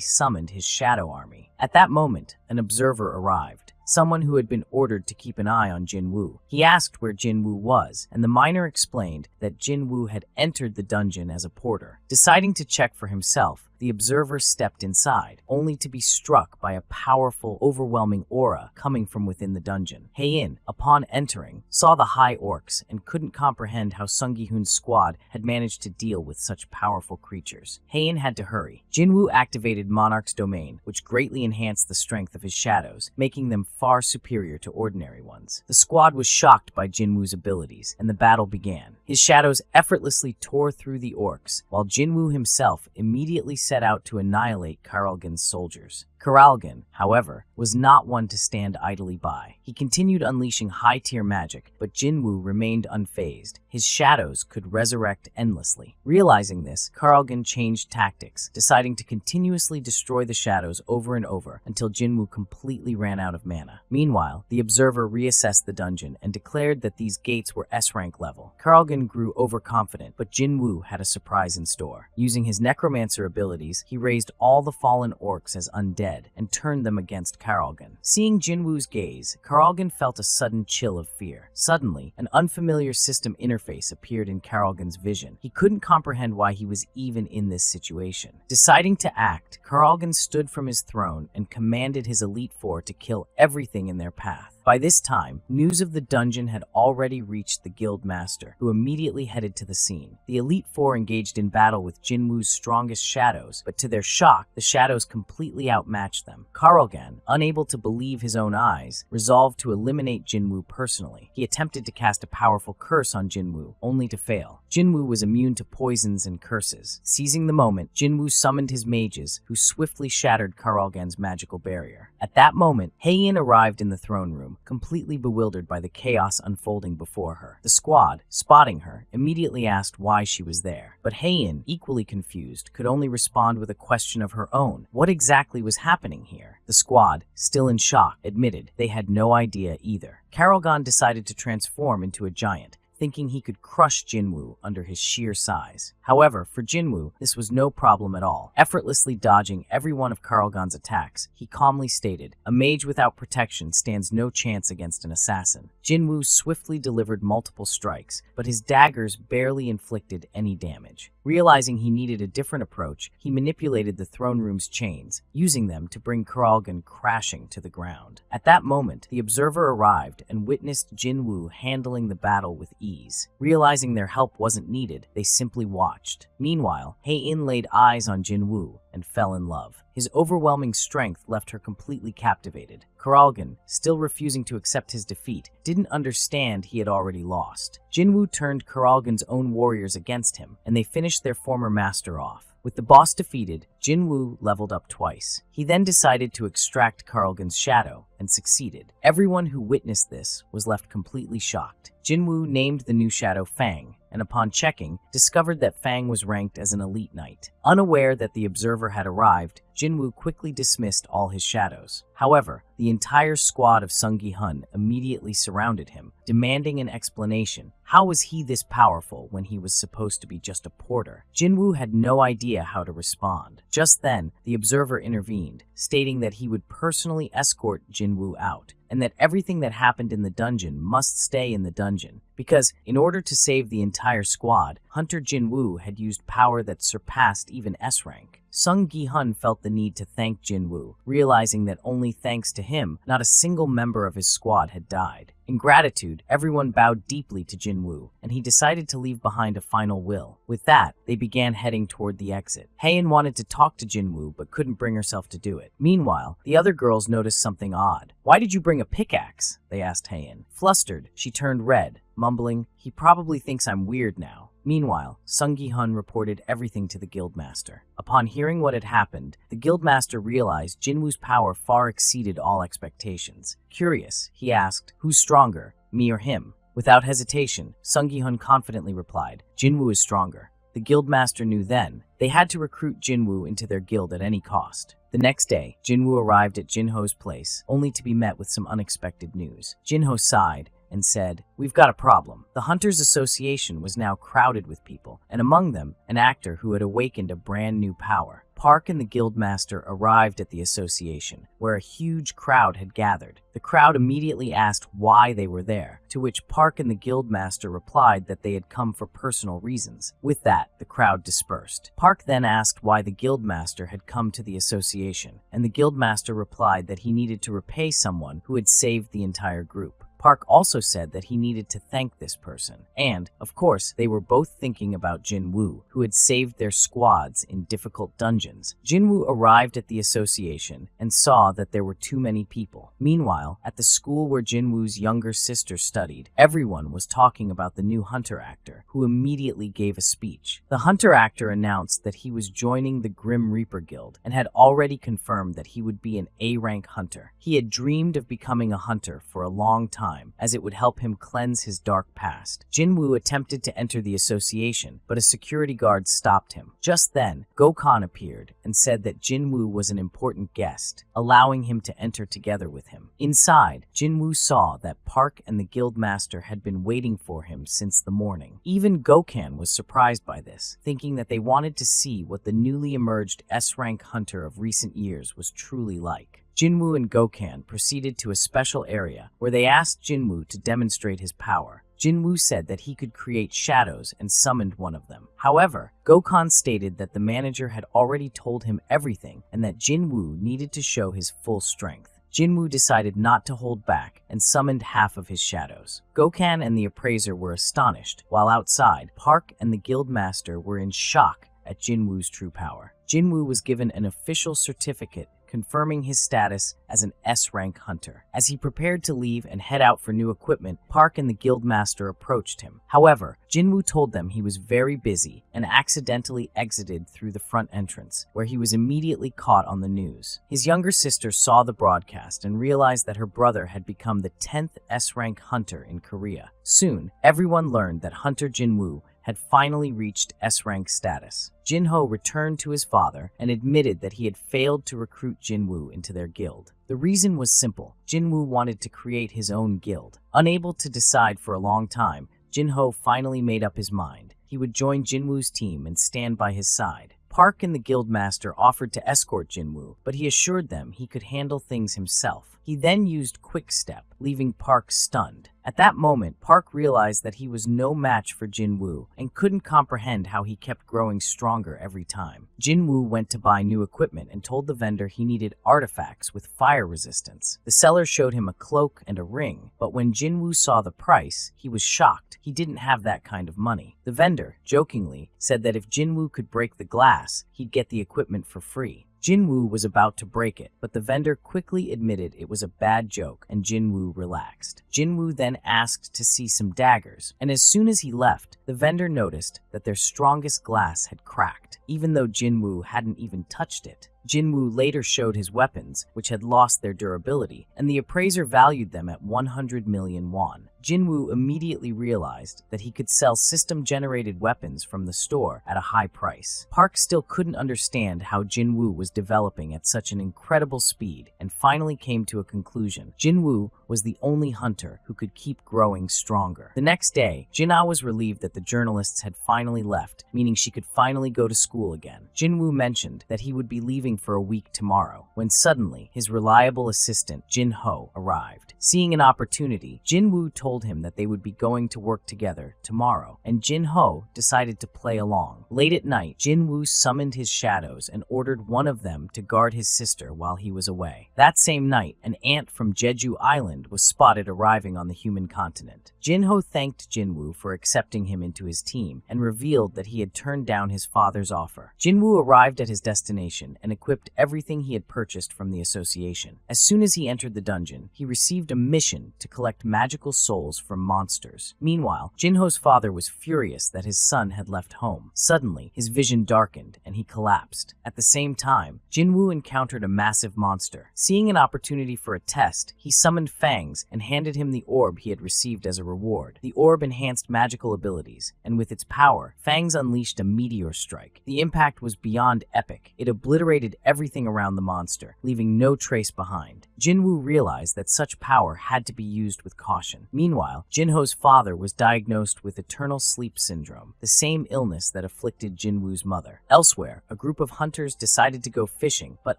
summoned his shadow army. At that moment, an observer arrived, someone who had been ordered to keep an eye on Jinwoo. He asked where Jinwoo was, and the miner explained that Jinwoo had entered the dungeon as a porter. Deciding to check for himself, the observer stepped inside, only to be struck by a powerful, overwhelming aura coming from within the dungeon. Hae-in, upon entering, saw the high orcs and couldn't comprehend how Sung Gi-hoon's squad had managed to deal with such powerful creatures. Hae-in had to hurry. Jinwoo activated Monarch's domain, which greatly enhanced the strength of his shadows, making them far superior to ordinary ones. The squad was shocked by Jinwoo's abilities, and the battle began. His shadows effortlessly tore through the orcs, while Jinwoo himself immediately set out to annihilate Karalgan's soldiers. Karalgan, however, was not one to stand idly by. He continued unleashing high-tier magic, but Jinwoo remained unfazed. His shadows could resurrect endlessly. Realizing this, Karalgan changed tactics, deciding to continuously destroy the shadows over and over until Jinwoo completely ran out of mana. Meanwhile, the observer reassessed the dungeon and declared that these gates were S-rank level. Karalgan grew overconfident, but Jinwoo had a surprise in store. Using his necromancer abilities, he raised all the fallen orcs as undead and turned them against Karalgan. Seeing Jinwoo's gaze, Karalgan felt a sudden chill of fear. Suddenly, an unfamiliar system interface appeared in Karalgan's vision. He couldn't comprehend why he was even in this situation. Deciding to act, Karalgan stood from his throne and commanded his Elite Four to kill everything in their path. By this time, news of the dungeon had already reached the guild master, who immediately headed to the scene. The Elite Four engaged in battle with Jinwoo's strongest shadows, but to their shock, the shadows completely outmatched them. Karalgan, unable to believe his own eyes, resolved to eliminate Jinwoo personally. He attempted to cast a powerful curse on Jinwoo, only to fail. Jinwoo was immune to poisons and curses. Seizing the moment, Jinwoo summoned his mages, who swiftly shattered Karalgan's magical barrier. At that moment, Hae-in arrived in the throne room, completely bewildered by the chaos unfolding before her. The squad, spotting her, immediately asked why she was there. But Hae-in, equally confused, could only respond with a question of her own. What exactly was happening here? The squad, still in shock, admitted they had no idea either. Karalgan decided to transform into a giant, thinking he could crush Jinwoo under his sheer size. However, for Jinwoo, this was no problem at all. Effortlessly dodging every one of Karalgan's attacks, he calmly stated, "A mage without protection stands no chance against an assassin." Jinwoo swiftly delivered multiple strikes, but his daggers barely inflicted any damage. Realizing he needed a different approach, he manipulated the throne room's chains, using them to bring Karalgan crashing to the ground. At that moment, the observer arrived and witnessed Jinwoo handling the battle with ease. Realizing their help wasn't needed, they simply watched. Meanwhile, Hae-in laid eyes on Jinwoo and fell in love. His overwhelming strength left her completely captivated. Karalgan, still refusing to accept his defeat, didn't understand he had already lost. Jinwoo turned Karalgan's own warriors against him, and they finished their former master off. With the boss defeated, Jinwoo leveled up twice. He then decided to extract Karalgan's shadow, and succeeded. Everyone who witnessed this was left completely shocked. Jinwoo named the new shadow Fang, and upon checking, discovered that Fang was ranked as an elite knight. Unaware that the observer had arrived, Jinwoo quickly dismissed all his shadows. However, the entire squad of Sung Gi-hoon immediately surrounded him, demanding an explanation. How was he this powerful when he was supposed to be just a porter? Jinwoo had no idea how to respond. Just then, the observer intervened, stating that he would personally escort Jinwoo out. and that everything that happened in the dungeon must stay in the dungeon. Because, in order to save the entire squad, Hunter Jinwoo had used power that surpassed even S rank. Sung Gi-hun felt the need to thank Jinwoo, realizing that only thanks to him, not a single member of his squad had died. In gratitude, everyone bowed deeply to Jinwoo, and he decided to leave behind a final will. With that, they began heading toward the exit. Haein wanted to talk to Jinwoo, but couldn't bring herself to do it. Meanwhile, the other girls noticed something odd. "Why did you bring a pickaxe?" they asked Haein. Flustered, she turned red, mumbling, "He probably thinks I'm weird now." Meanwhile, Sung Gi-hun reported everything to the guildmaster. Upon hearing what had happened, the guildmaster realized Jinwoo's power far exceeded all expectations. Curious, he asked, "Who's stronger, me or him?" Without hesitation, Sung Gi-hun confidently replied, "Jinwoo is stronger." The guildmaster knew then they had to recruit Jinwoo into their guild at any cost. The next day, Jinwoo arrived at Jinho's place, only to be met with some unexpected news. Jinho sighed and said, "We've got a problem." The Hunters Association was now crowded with people, and among them, an actor who had awakened a brand new power. Park and the guildmaster arrived at the association, where a huge crowd had gathered. The crowd immediately asked why they were there, to which Park and the guildmaster replied that they had come for personal reasons. With that, the crowd dispersed. Park then asked why the guildmaster had come to the association, and the guildmaster replied that he needed to repay someone who had saved the entire group. Park also said that he needed to thank this person. And, of course, they were both thinking about Jinwoo, who had saved their squads in difficult dungeons. Jinwoo arrived at the association and saw that there were too many people. Meanwhile, at the school where Jinwoo's younger sister studied, everyone was talking about the new hunter actor, who immediately gave a speech. The hunter actor announced that he was joining the Grim Reaper Guild and had already confirmed that he would be an A-rank hunter. He had dreamed of becoming a hunter for a long time, as it would help him cleanse his dark past. Jinwoo attempted to enter the association, but a security guard stopped him. Just then, Gokhan appeared and said that Jinwoo was an important guest, allowing him to enter together with him. Inside, Jinwoo saw that Park and the guildmaster had been waiting for him since the morning. Even Gokhan was surprised by this, thinking that they wanted to see what the newly emerged S-rank hunter of recent years was truly like. Jinwoo and Gokhan proceeded to a special area where they asked Jinwoo to demonstrate his power. Jinwoo said that he could create shadows and summoned one of them. However, Gokhan stated that the manager had already told him everything and that Jinwoo needed to show his full strength. Jinwoo decided not to hold back and summoned half of his shadows. Gokhan and the appraiser were astonished, while outside, Park and the guildmaster were in shock at Jinwoo's true power. Jinwoo was given an official certificate confirming his status as an S-rank hunter. As he prepared to leave and head out for new equipment, Park and the guildmaster approached him. However, Jinwoo told them he was very busy and accidentally exited through the front entrance, where he was immediately caught on the news. His younger sister saw the broadcast and realized that her brother had become the 10th S-rank hunter in Korea. Soon, everyone learned that Hunter Jinwoo had finally reached S-rank status. Jinho returned to his father and admitted that he had failed to recruit Jinwoo into their guild. The reason was simple. Jinwoo wanted to create his own guild. Unable to decide for a long time, Jinho finally made up his mind. He would join Jinwoo's team and stand by his side. Park and the guildmaster offered to escort Jinwoo, but he assured them he could handle things himself. He then used Quick Step, leaving Park stunned. At that moment, Park realized that he was no match for Jinwoo and couldn't comprehend how he kept growing stronger every time. Jinwoo went to buy new equipment and told the vendor he needed artifacts with fire resistance. The seller showed him a cloak and a ring, but when Jinwoo saw the price, he was shocked. He didn't have that kind of money. The vendor, jokingly, said that if Jinwoo could break the glass, he'd get the equipment for free. Jinwoo was about to break it, but the vendor quickly admitted it was a bad joke and Jinwoo relaxed. Jinwoo then asked to see some daggers, and as soon as he left, the vendor noticed that their strongest glass had cracked, even though Jinwoo hadn't even touched it. Jinwoo later showed his weapons, which had lost their durability, and the appraiser valued them at 100 million won. Jinwoo immediately realized that he could sell system-generated weapons from the store at a high price. Park still couldn't understand how Jinwoo was developing at such an incredible speed and finally came to a conclusion. Jinwoo was the only hunter who could keep growing stronger. The next day, Jinna was relieved that the journalists had finally left, meaning she could finally go to school again. Jinwoo mentioned that he would be leaving for a week tomorrow, when suddenly his reliable assistant, Jin Ho, arrived. Seeing an opportunity, Jin Woo told him that they would be going to work together tomorrow, and Jin Ho decided to play along. Late at night, Jin Woo summoned his shadows and ordered one of them to guard his sister while he was away. That same night, an ant from Jeju Island was spotted arriving on the human continent. Jin Ho thanked Jin Woo for accepting him into his team and revealed that he had turned down his father's offer. Jin Woo arrived at his destination and equipped everything he had purchased from the association. As soon as he entered the dungeon, he received a mission to collect magical souls from monsters. Meanwhile, Jin Ho's father was furious that his son had left home. Suddenly, his vision darkened and he collapsed. At the same time, Jin Woo encountered a massive monster. Seeing an opportunity for a test, he summoned Fangs and handed him the orb he had received as a reward. The orb enhanced magical abilities, and with its power, Fangs unleashed a meteor strike. The impact was beyond epic. It obliterated everything around the monster, leaving no trace behind. Jin Woo realized that such power had to be used with caution. Meanwhile, Jin Ho's father was diagnosed with eternal sleep syndrome, the same illness that afflicted Jin Woo's mother. Elsewhere, a group of hunters decided to go fishing, but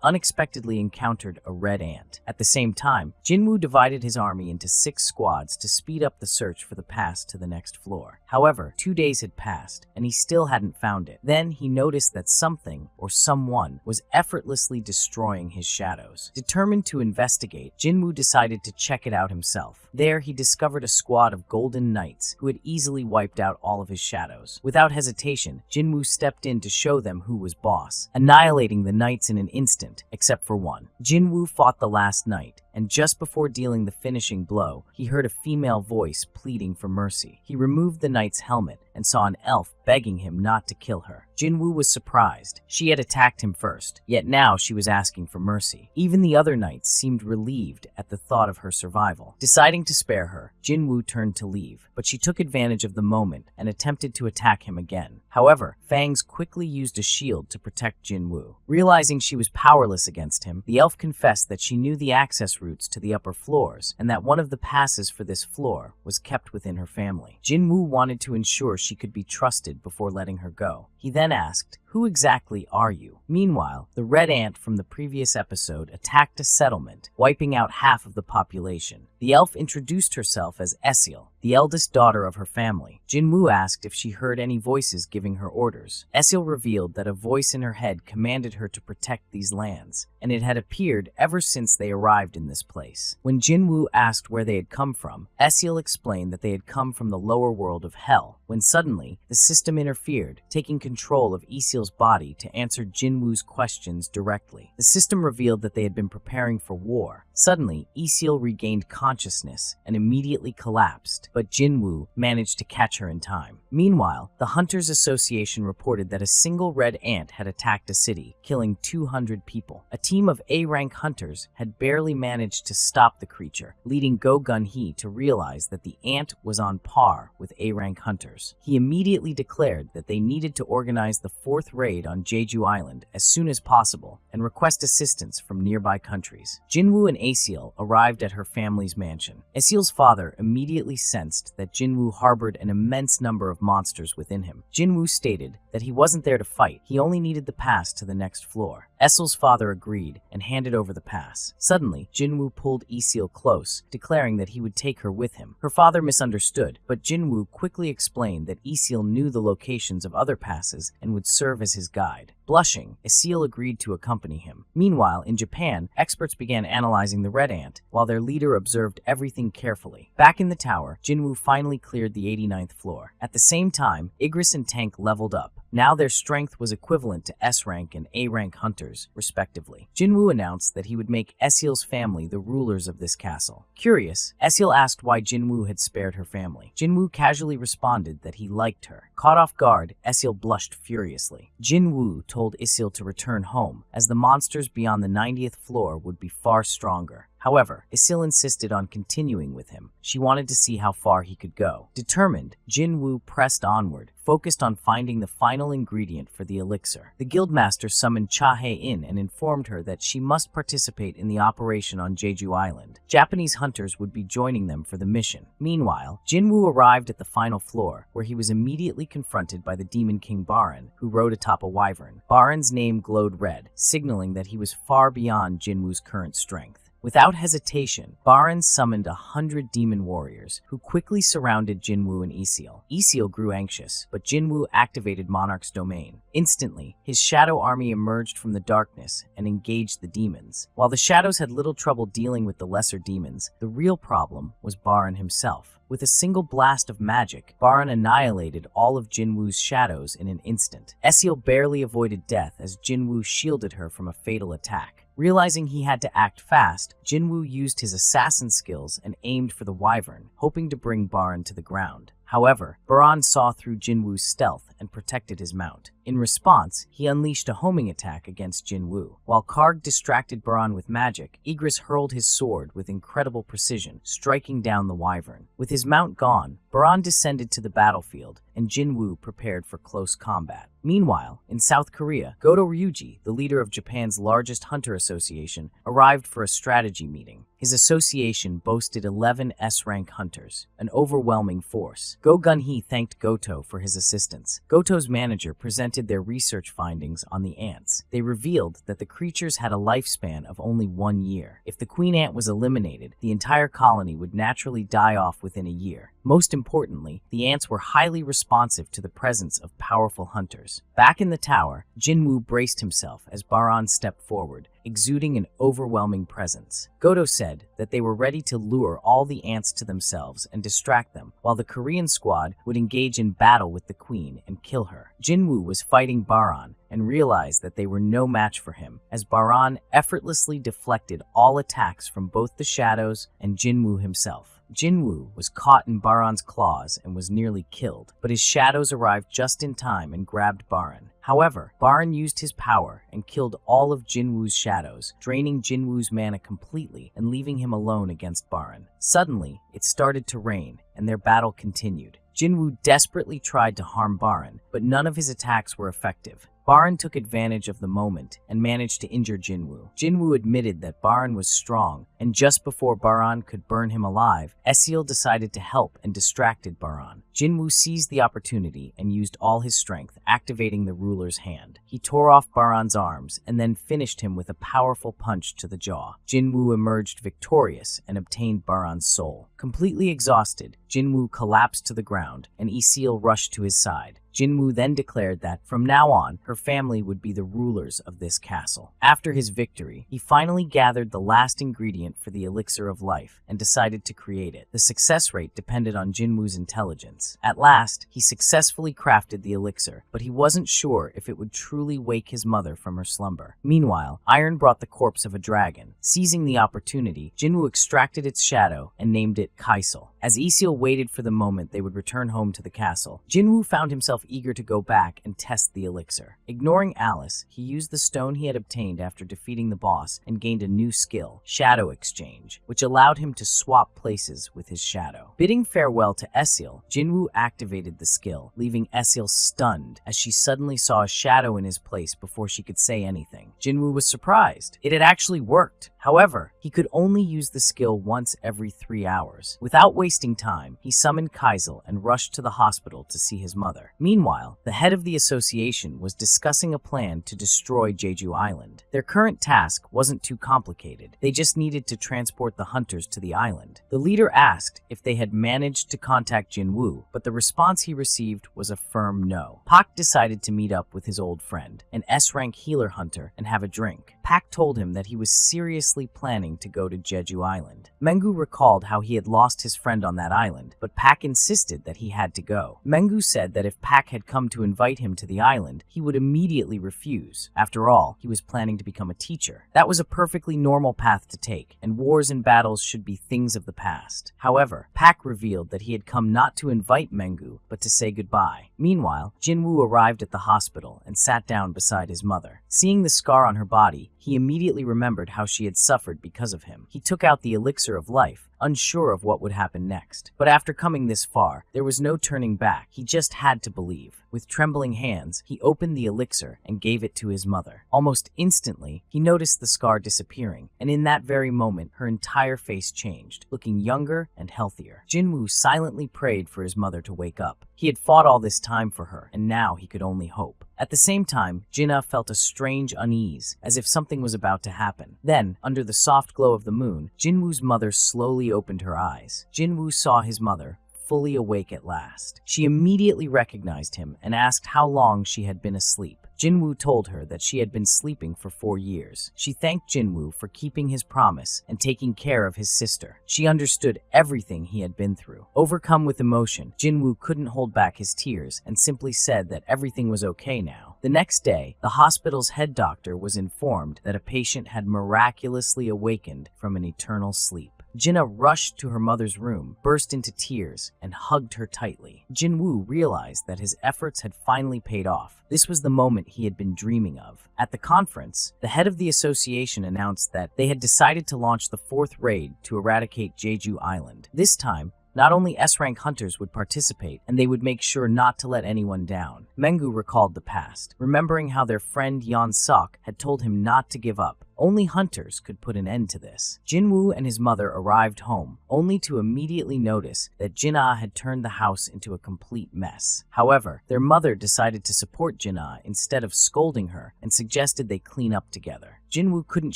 unexpectedly encountered a red ant. At the same time, Jin Woo divided his army into 6 squads to speed up the search for the pass to the next floor. However, 2 days had passed, and he still hadn't found it. Then he noticed that something, or someone, was effortlessly destroying his shadows. Determined to investigate, Jin Woo decided to check it out himself. There, he discovered a squad of golden knights who had easily wiped out all of his shadows. Without hesitation, Jin Woo stepped in to show them who was boss, annihilating the knights in an instant, except for one. Jin Woo fought the last knight, and just before dealing the finishing blow, he heard a female voice pleading for mercy. He removed the knight's helmet and saw an elf begging him not to kill her. Jin Woo was surprised. She had attacked him first, yet now she was asking for mercy. Even the other knights seemed relieved at the thought of her survival. Deciding to spare her, Jin Woo turned to leave, but she took advantage of the moment and attempted to attack him again. However, Fangs quickly used a shield to protect Jin Woo. Realizing she was powerless against him, the elf confessed that she knew the access routes to the upper floors, and that one of the passes for this floor was kept within her family. Jin Woo wanted to ensure she could be trusted before letting her go. He then asked, "Who exactly are you?" Meanwhile, the red ant from the previous episode attacked a settlement, wiping out half of the population. The elf introduced herself as Esiel, the eldest daughter of her family. Jin Woo asked if she heard any voices giving her orders. Esiel revealed that a voice in her head commanded her to protect these lands, and it had appeared ever since they arrived in this place. When Jin Woo asked where they had come from, Esiel explained that they had come from the lower world of Hell, when suddenly, the system interfered, taking control of Esiel's body to answer Jin Woo's questions directly. The system revealed that they had been preparing for war. Suddenly, Esiel regained consciousness and immediately collapsed, but Jin Woo managed to catch her in time. Meanwhile, the Hunters Association reported that a single red ant had attacked a city, killing 200 people. A team of A-rank hunters had barely managed to stop the creature, leading Go Gun-hee to realize that the ant was on par with A-rank hunters. He immediately declared that they needed to organize the 4th raid on Jeju Island as soon as possible and request assistance from nearby countries. Jin Woo and Esiel arrived at her family's mansion. Esiel's father immediately sensed that Jin Woo harbored an immense number of monsters within him. Jin Woo stated that he wasn't there to fight, he only needed the pass to the next floor. Esiel's father agreed and handed over the pass. Suddenly, Jin Woo pulled Esiel close, declaring that he would take her with him. Her father misunderstood, but Jin Woo quickly explained that Esiel knew the locations of other passes and would serve as his guide. Blushing, Esiel agreed to accompany him. Meanwhile, in Japan, experts began analyzing the red ant, while their leader observed everything carefully. Back in the tower, Jin Woo finally cleared the 89th floor. At the same time, Igris and Tank leveled up. Now their strength was equivalent to S-rank and A-rank hunters, respectively. Jin Woo announced that he would make Esiel's family the rulers of this castle. Curious, Esiel asked why Jin Woo had spared her family. Jin Woo casually responded that he liked her. Caught off guard, Esiel blushed furiously. Jin Woo told Esiel to return home, as the monsters beyond the 90th floor would be far stronger. However, Isil insisted on continuing with him. She wanted to see how far he could go. Determined, Jinwoo pressed onward, focused on finding the final ingredient for the elixir. The guildmaster summoned Chahae in and informed her that she must participate in the operation on Jeju Island. Japanese hunters would be joining them for the mission. Meanwhile, Jinwoo arrived at the final floor, where he was immediately confronted by the Demon King Baran, who rode atop a wyvern. Baran's name glowed red, signaling that he was far beyond Jinwoo's current strength. Without hesitation, Baran summoned 100 demon warriors, who quickly surrounded Jinwoo and Isil. Isil grew anxious, but Jinwoo activated Monarch's domain. Instantly, his shadow army emerged from the darkness and engaged the demons. While the shadows had little trouble dealing with the lesser demons, the real problem was Baran himself. With a single blast of magic, Baran annihilated all of Jinwoo's shadows in an instant. Isil barely avoided death as Jinwoo shielded her from a fatal attack. Realizing he had to act fast, Jinwoo used his assassin skills and aimed for the wyvern, hoping to bring Baran to the ground. However, Baran saw through Jinwoo's stealth and protected his mount. In response, he unleashed a homing attack against Jinwoo. While Karg distracted Baran with magic, Igris hurled his sword with incredible precision, striking down the wyvern. With his mount gone, Baran descended to the battlefield, and Jinwoo prepared for close combat. Meanwhile, in South Korea, Goto Ryuji, the leader of Japan's largest hunter association, arrived for a strategy meeting. His association boasted 11 S-rank hunters, an overwhelming force. Go Gun-hee thanked Goto for his assistance. Goto's manager presented their research findings on the ants. They revealed that the creatures had a lifespan of only 1 year. If the queen ant was eliminated, the entire colony would naturally die off within a year. Most importantly, the ants were highly responsive to the presence of powerful hunters. Back in the tower, Jinwoo braced himself as Baran stepped forward, exuding an overwhelming presence. Goto said that they were ready to lure all the ants to themselves and distract them, while the Korean squad would engage in battle with the queen and kill her. Jinwoo was fighting Baran and realized that they were no match for him, as Baran effortlessly deflected all attacks from both the shadows and Jinwoo himself. Jinwoo was caught in Baran's claws and was nearly killed, but his shadows arrived just in time and grabbed Baran. However, Baran used his power and killed all of Jinwoo's shadows, draining Jinwoo's mana completely and leaving him alone against Baran. Suddenly, it started to rain, and their battle continued. Jinwoo desperately tried to harm Baran, but none of his attacks were effective. Baran took advantage of the moment and managed to injure Jinwoo. Jinwoo admitted that Baran was strong, and just before Baran could burn him alive, Isil decided to help and distracted Baran. Jinwoo seized the opportunity and used all his strength, activating the ruler's hand. He tore off Baran's arms and then finished him with a powerful punch to the jaw. Jinwoo emerged victorious and obtained Baran's soul. Completely exhausted, Jinwoo collapsed to the ground, and Isil rushed to his side. Jinwoo then declared that, from now on, her family would be the rulers of this castle. After his victory, he finally gathered the last ingredient for the elixir of life and decided to create it. The success rate depended on Jinwoo's intelligence. At last, he successfully crafted the elixir, but he wasn't sure if it would truly wake his mother from her slumber. Meanwhile, Iron brought the corpse of a dragon. Seizing the opportunity, Jinwoo extracted its shadow and named it Kaisel. As Isil waited for the moment they would return home to the castle, Jinwoo found himself eager to go back and test the elixir. Ignoring Alice, he used the stone he had obtained after defeating the boss and gained a new skill, Shadow Exchange, which allowed him to swap places with his shadow. Bidding farewell to Isil, Jinwoo activated the skill, leaving Isil stunned as she suddenly saw a shadow in his place before she could say anything. Jinwoo was surprised. It had actually worked. However, he could only use the skill once every 3 hours. Without wasting time, he summoned Kaisel and rushed to the hospital to see his mother. Meanwhile, the head of the association was discussing a plan to destroy Jeju Island. Their current task wasn't too complicated. They just needed to transport the hunters to the island. The leader asked if they had managed to contact Jinwoo, but the response he received was a firm no. Pak decided to meet up with his old friend, an S-rank healer hunter, and have a drink. Pak told him that he was seriously planning to go to Jeju Island. Mengu recalled how he had lost his friend on that island, but Pak insisted that he had to go. Mengu said that if Pak had come to invite him to the island, he would immediately refuse. After all, he was planning to become a teacher. That was a perfectly normal path to take, and wars and battles should be things of the past. However, Pak revealed that he had come not to invite Mengu, but to say goodbye. Meanwhile, Jinwoo arrived at the hospital and sat down beside his mother. Seeing the scar on her body, he he immediately remembered how she had suffered because of him. He took out the elixir of life, unsure of what would happen next. But after coming this far, there was no turning back. He just had to believe. With trembling hands, he opened the elixir and gave it to his mother. Almost instantly, he noticed the scar disappearing, and in that very moment, her entire face changed, looking younger and healthier. Jinwoo silently prayed for his mother to wake up. He had fought all this time for her, and now he could only hope. At the same time, Jinna felt a strange unease, as if something was about to happen. Then, under the soft glow of the moon, Jinwoo's mother slowly opened her eyes. Jinwoo saw his mother, fully awake at last. She immediately recognized him and asked how long she had been asleep. Jinwoo told her that she had been sleeping for 4 years. She thanked Jinwoo for keeping his promise and taking care of his sister. She understood everything he had been through. Overcome with emotion, Jinwoo couldn't hold back his tears and simply said that everything was okay now. The next day, the hospital's head doctor was informed that a patient had miraculously awakened from an eternal sleep. Jinna rushed to her mother's room, burst into tears, and hugged her tightly. Jinwoo realized that his efforts had finally paid off. This was the moment he had been dreaming of. At the conference, the head of the association announced that they had decided to launch the 4th raid to eradicate Jeju Island. This time, not only S-rank hunters would participate, and they would make sure not to let anyone down. Mengu recalled the past, remembering how their friend Yeon Sok had told him not to give up. Only hunters could put an end to this. Jinwoo and his mother arrived home, only to immediately notice that Jinna had turned the house into a complete mess. However, their mother decided to support Jinna instead of scolding her and suggested they clean up together. Jinwoo couldn't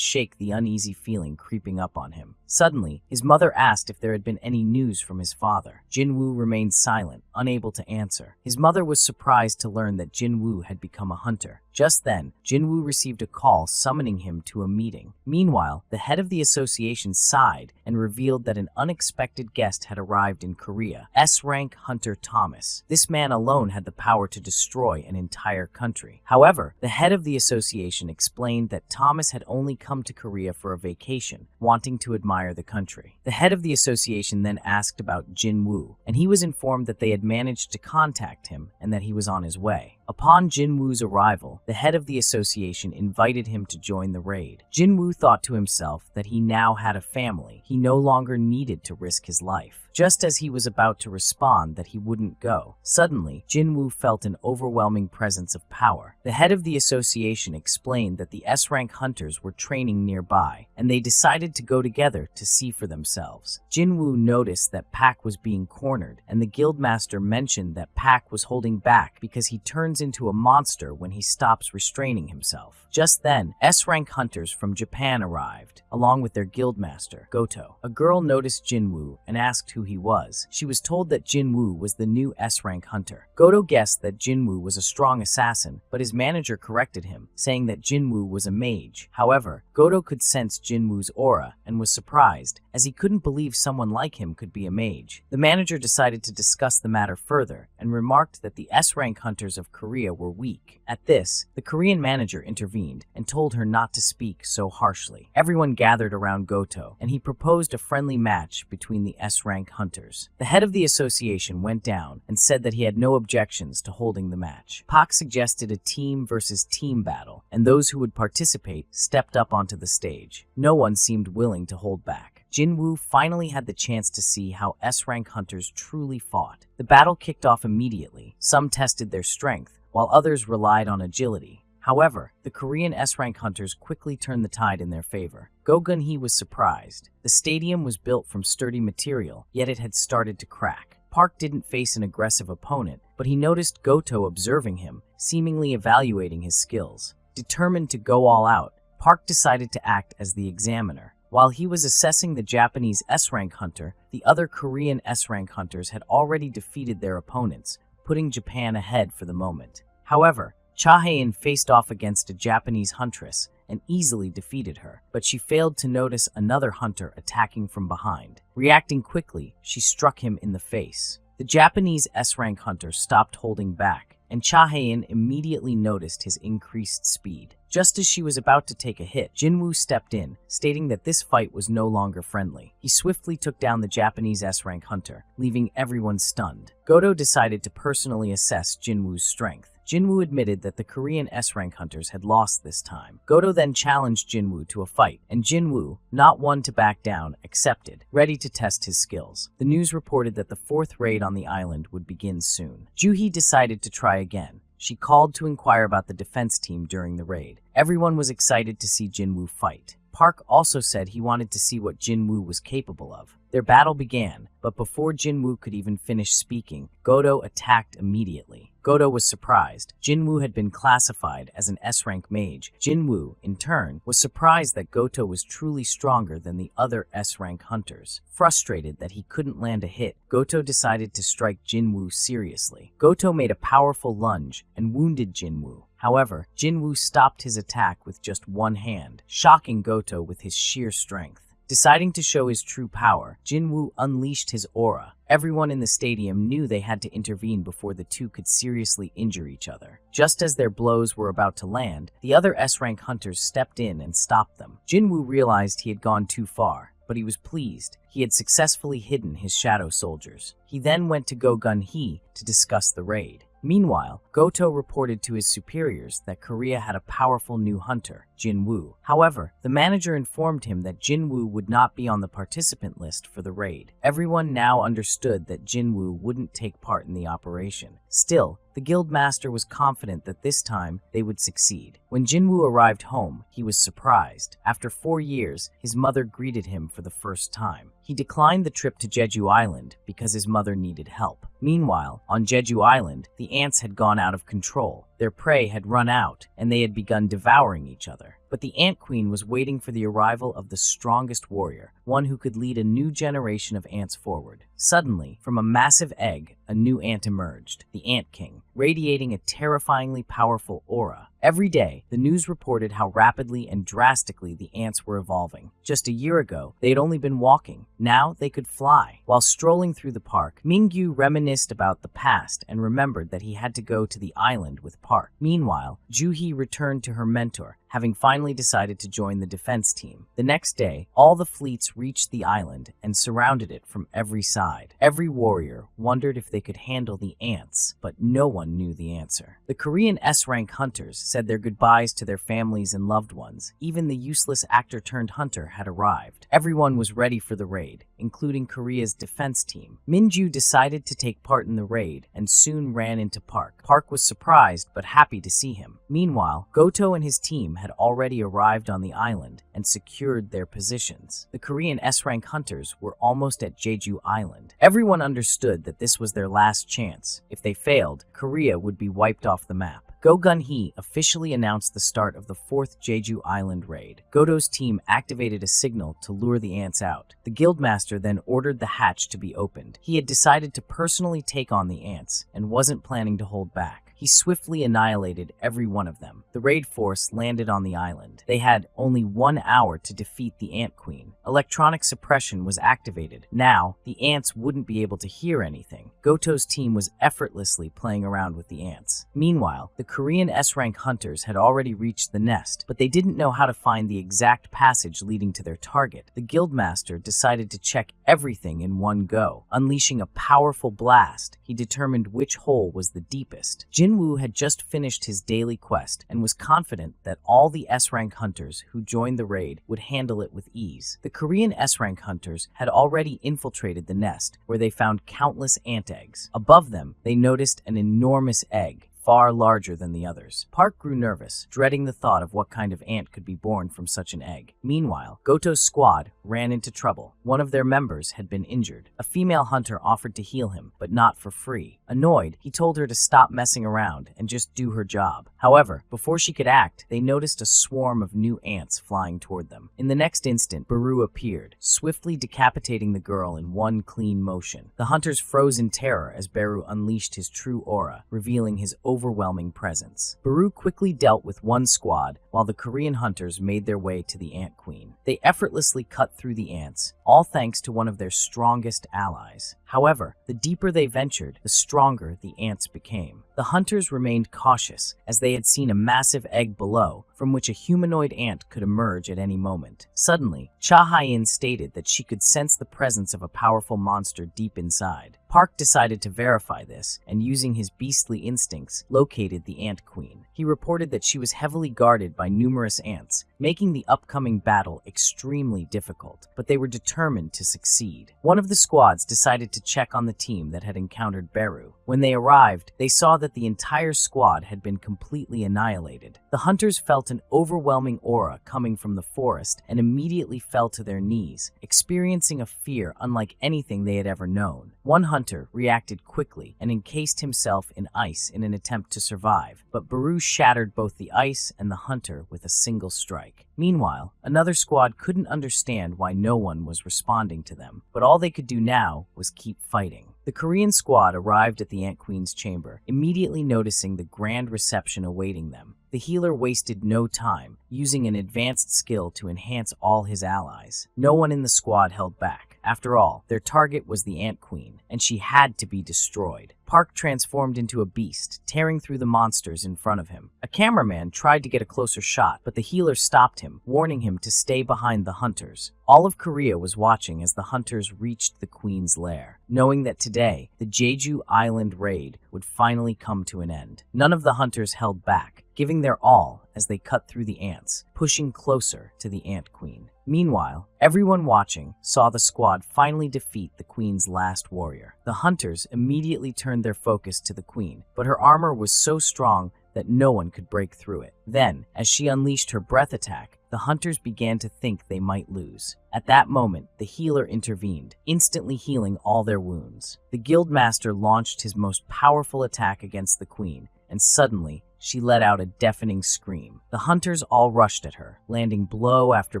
shake the uneasy feeling creeping up on him. Suddenly, his mother asked if there had been any news from his father. Jinwoo remained silent, unable to answer. His mother was surprised to learn that Jinwoo had become a hunter. Just then, Jinwoo received a call summoning him to a meeting. Meanwhile, the head of the association sighed and revealed that an unexpected guest had arrived in Korea, S-rank hunter Thomas. This man alone had the power to destroy an entire country. However, the head of the association explained that Thomas had only come to Korea for a vacation, wanting to admire the country. The head of the association then asked about Jinwoo, and he was informed that they had managed to contact him and that he was on his way. Upon Jinwoo's arrival, the head of the association invited him to join the raid. Jinwoo thought to himself that he now had a family. He no longer needed to risk his life. Just as he was about to respond that he wouldn't go, suddenly, Jinwoo felt an overwhelming presence of power. The head of the association explained that the S-rank hunters were training nearby, and they decided to go together to see for themselves. Jinwoo noticed that Pak was being cornered, and the guildmaster mentioned that Pak was holding back because he turns into a monster when he stops restraining himself. Just then, S-rank hunters from Japan arrived, along with their guildmaster, Goto. A girl noticed Jinwoo and asked who he was. She was told that Jinwoo was the new S-rank hunter. Goto guessed that Jinwoo was a strong assassin, but his manager corrected him, saying that Jinwoo was a mage. However, Goto could sense Jinwoo's aura and was surprised, as he couldn't believe someone like him could be a mage. The manager decided to discuss the matter further and remarked that the S-rank hunters of Korea were weak. At this, the Korean manager intervened and told her not to speak so harshly. Everyone gathered around Goto, and he proposed a friendly match between the S-rank hunters. The head of the association went down and said that he had no objections to holding the match. Pak suggested a team versus team battle, and those who would participate stepped up onto the stage. No one seemed willing to hold back. Jinwoo finally had the chance to see how S-rank hunters truly fought. The battle kicked off immediately. Some tested their strength, while others relied on agility. However, the Korean S-rank hunters quickly turned the tide in their favor. Go Gun-hee was surprised. The stadium was built from sturdy material, yet it had started to crack. Park didn't face an aggressive opponent, but he noticed Goto observing him, seemingly evaluating his skills. Determined to go all out, Park decided to act as the examiner. While he was assessing the Japanese S-rank hunter, the other Korean S-rank hunters had already defeated their opponents, putting Japan ahead for the moment. However, Cha Hae-in faced off against a Japanese huntress and easily defeated her, but she failed to notice another hunter attacking from behind. Reacting quickly, she struck him in the face. The Japanese S-rank hunter stopped holding back, and Cha Hae-in immediately noticed his increased speed. Just as she was about to take a hit, Jinwoo stepped in, stating that this fight was no longer friendly. He swiftly took down the Japanese S-rank hunter, leaving everyone stunned. Goto decided to personally assess Jinwoo's strength. Jinwoo admitted that the Korean S-rank hunters had lost this time. Goto then challenged Jinwoo to a fight, and Jinwoo, not one to back down, accepted, ready to test his skills. The news reported that the fourth raid on the island would begin soon. Juhee decided to try again. She called to inquire about the defense team during the raid. Everyone was excited to see Jinwoo fight. Park also said he wanted to see what Jinwoo was capable of. Their battle began, but before Jinwoo could even finish speaking, Goto attacked immediately. Goto was surprised. Jinwoo had been classified as an S-rank mage. Jinwoo, in turn, was surprised that Goto was truly stronger than the other S-rank hunters. Frustrated that he couldn't land a hit, Goto decided to strike Jinwoo seriously. Goto made a powerful lunge and wounded Jinwoo. However, Jinwoo stopped his attack with just one hand, shocking Goto with his sheer strength. Deciding to show his true power, Jinwoo unleashed his aura. Everyone in the stadium knew they had to intervene before the two could seriously injure each other. Just as their blows were about to land, the other S-rank hunters stepped in and stopped them. Jinwoo realized he had gone too far, but he was pleased. He had successfully hidden his shadow soldiers. He then went to Go Gun-hee to discuss the raid. Meanwhile, Goto reported to his superiors that Korea had a powerful new hunter, Jinwoo. However, the manager informed him that Jinwoo would not be on the participant list for the raid. Everyone now understood that Jinwoo wouldn't take part in the operation. Still, the guild master was confident that this time they would succeed. When Jinwoo arrived home, he was surprised. After 4 years, his mother greeted him for the first time. He declined the trip to Jeju Island because his mother needed help. Meanwhile, on Jeju Island, the ants had gone out of control. Their prey had run out, and they had begun devouring each other. But the Ant Queen was waiting for the arrival of the strongest warrior, one who could lead a new generation of ants forward. Suddenly, from a massive egg, a new ant emerged, the Ant King, radiating a terrifyingly powerful aura. Every day, the news reported how rapidly and drastically the ants were evolving. Just a year ago, they had only been walking. Now they could fly. While strolling through the park, Mingyu reminisced about the past and remembered that he had to go to the island with Park. Meanwhile, Juhee returned to her mentor, having finally decided to join the defense team. The next day, all the fleets reached the island and surrounded it from every side. Every warrior wondered if they could handle the ants, but no one knew the answer. The Korean S-rank hunters said their goodbyes to their families and loved ones. Even the useless actor-turned-hunter had arrived. Everyone was ready for the raid, including Korea's defense team. Minju decided to take part in the raid and soon ran into Park. Park was surprised but happy to see him. Meanwhile, Goto and his team had already arrived on the island and secured their positions. The Korean S-rank hunters were almost at Jeju Island. Everyone understood that this was their last chance. If they failed, Korea would be wiped off the map. Go Gun-hee officially announced the start of the 4th Jeju Island raid. Goto's team activated a signal to lure the ants out. The guildmaster then ordered the hatch to be opened. He had decided to personally take on the ants and wasn't planning to hold back. He swiftly annihilated every one of them. The raid force landed on the island. They had only 1 hour to defeat the Ant Queen. Electronic suppression was activated. Now, the ants wouldn't be able to hear anything. Goto's team was effortlessly playing around with the ants. Meanwhile, the Korean S-rank hunters had already reached the nest, but they didn't know how to find the exact passage leading to their target. The guildmaster decided to check everything in one go. Unleashing a powerful blast, he determined which hole was the deepest. Jinwoo had just finished his daily quest and was confident that all the S-rank hunters who joined the raid would handle it with ease. The Korean S-rank hunters had already infiltrated the nest, where they found countless ant eggs. Above them, they noticed an enormous egg, far larger than the others. Park grew nervous, dreading the thought of what kind of ant could be born from such an egg. Meanwhile, Goto's squad ran into trouble. One of their members had been injured. A female hunter offered to heal him, but not for free. Annoyed, he told her to stop messing around and just do her job. However, before she could act, they noticed a swarm of new ants flying toward them. In the next instant, Baru appeared, swiftly decapitating the girl in one clean motion. The hunters froze in terror as Baru unleashed his true aura, revealing his overwhelming presence. Baru quickly dealt with one squad, while the Korean hunters made their way to the Ant Queen. They effortlessly cut through the ants, all thanks to one of their strongest allies. However, the deeper they ventured, the stronger the ants became. The hunters remained cautious, as they had seen a massive egg below, from which a humanoid ant could emerge at any moment. Suddenly, Cha-Hyen stated that she could sense the presence of a powerful monster deep inside. Park decided to verify this, and using his beastly instincts, located the ant queen. He reported that she was heavily guarded by numerous ants, making the upcoming battle extremely difficult, but they were determined to succeed. One of the squads decided to check on the team that had encountered Beru. When they arrived, they saw that the entire squad had been completely annihilated. The hunters felt an overwhelming aura coming from the forest and immediately fell to their knees, experiencing a fear unlike anything they had ever known. One hunter reacted quickly and encased himself in ice in an attempt to survive, but Beru shattered both the ice and the hunter with a single strike. Meanwhile, another squad couldn't understand why no one was responding to them, but all they could do now was keep fighting. The Korean squad arrived at the Ant Queen's chamber, immediately noticing the grand reception awaiting them. The healer wasted no time, using an advanced skill to enhance all his allies. No one in the squad held back. After all, their target was the Ant Queen, and she had to be destroyed. Park transformed into a beast, tearing through the monsters in front of him. A cameraman tried to get a closer shot, but the healer stopped him, warning him to stay behind the hunters. All of Korea was watching as the hunters reached the Queen's lair, knowing that today, the Jeju Island raid would finally come to an end. None of the hunters held back, giving their all as they cut through the ants, pushing closer to the Ant Queen. Meanwhile, everyone watching saw the squad finally defeat the Queen's last warrior. The hunters immediately turned their focus to the Queen, but her armor was so strong that no one could break through it. Then, as she unleashed her breath attack, the hunters began to think they might lose. At that moment, the healer intervened, instantly healing all their wounds. The guildmaster launched his most powerful attack against the Queen, and suddenly, she let out a deafening scream. The hunters all rushed at her, landing blow after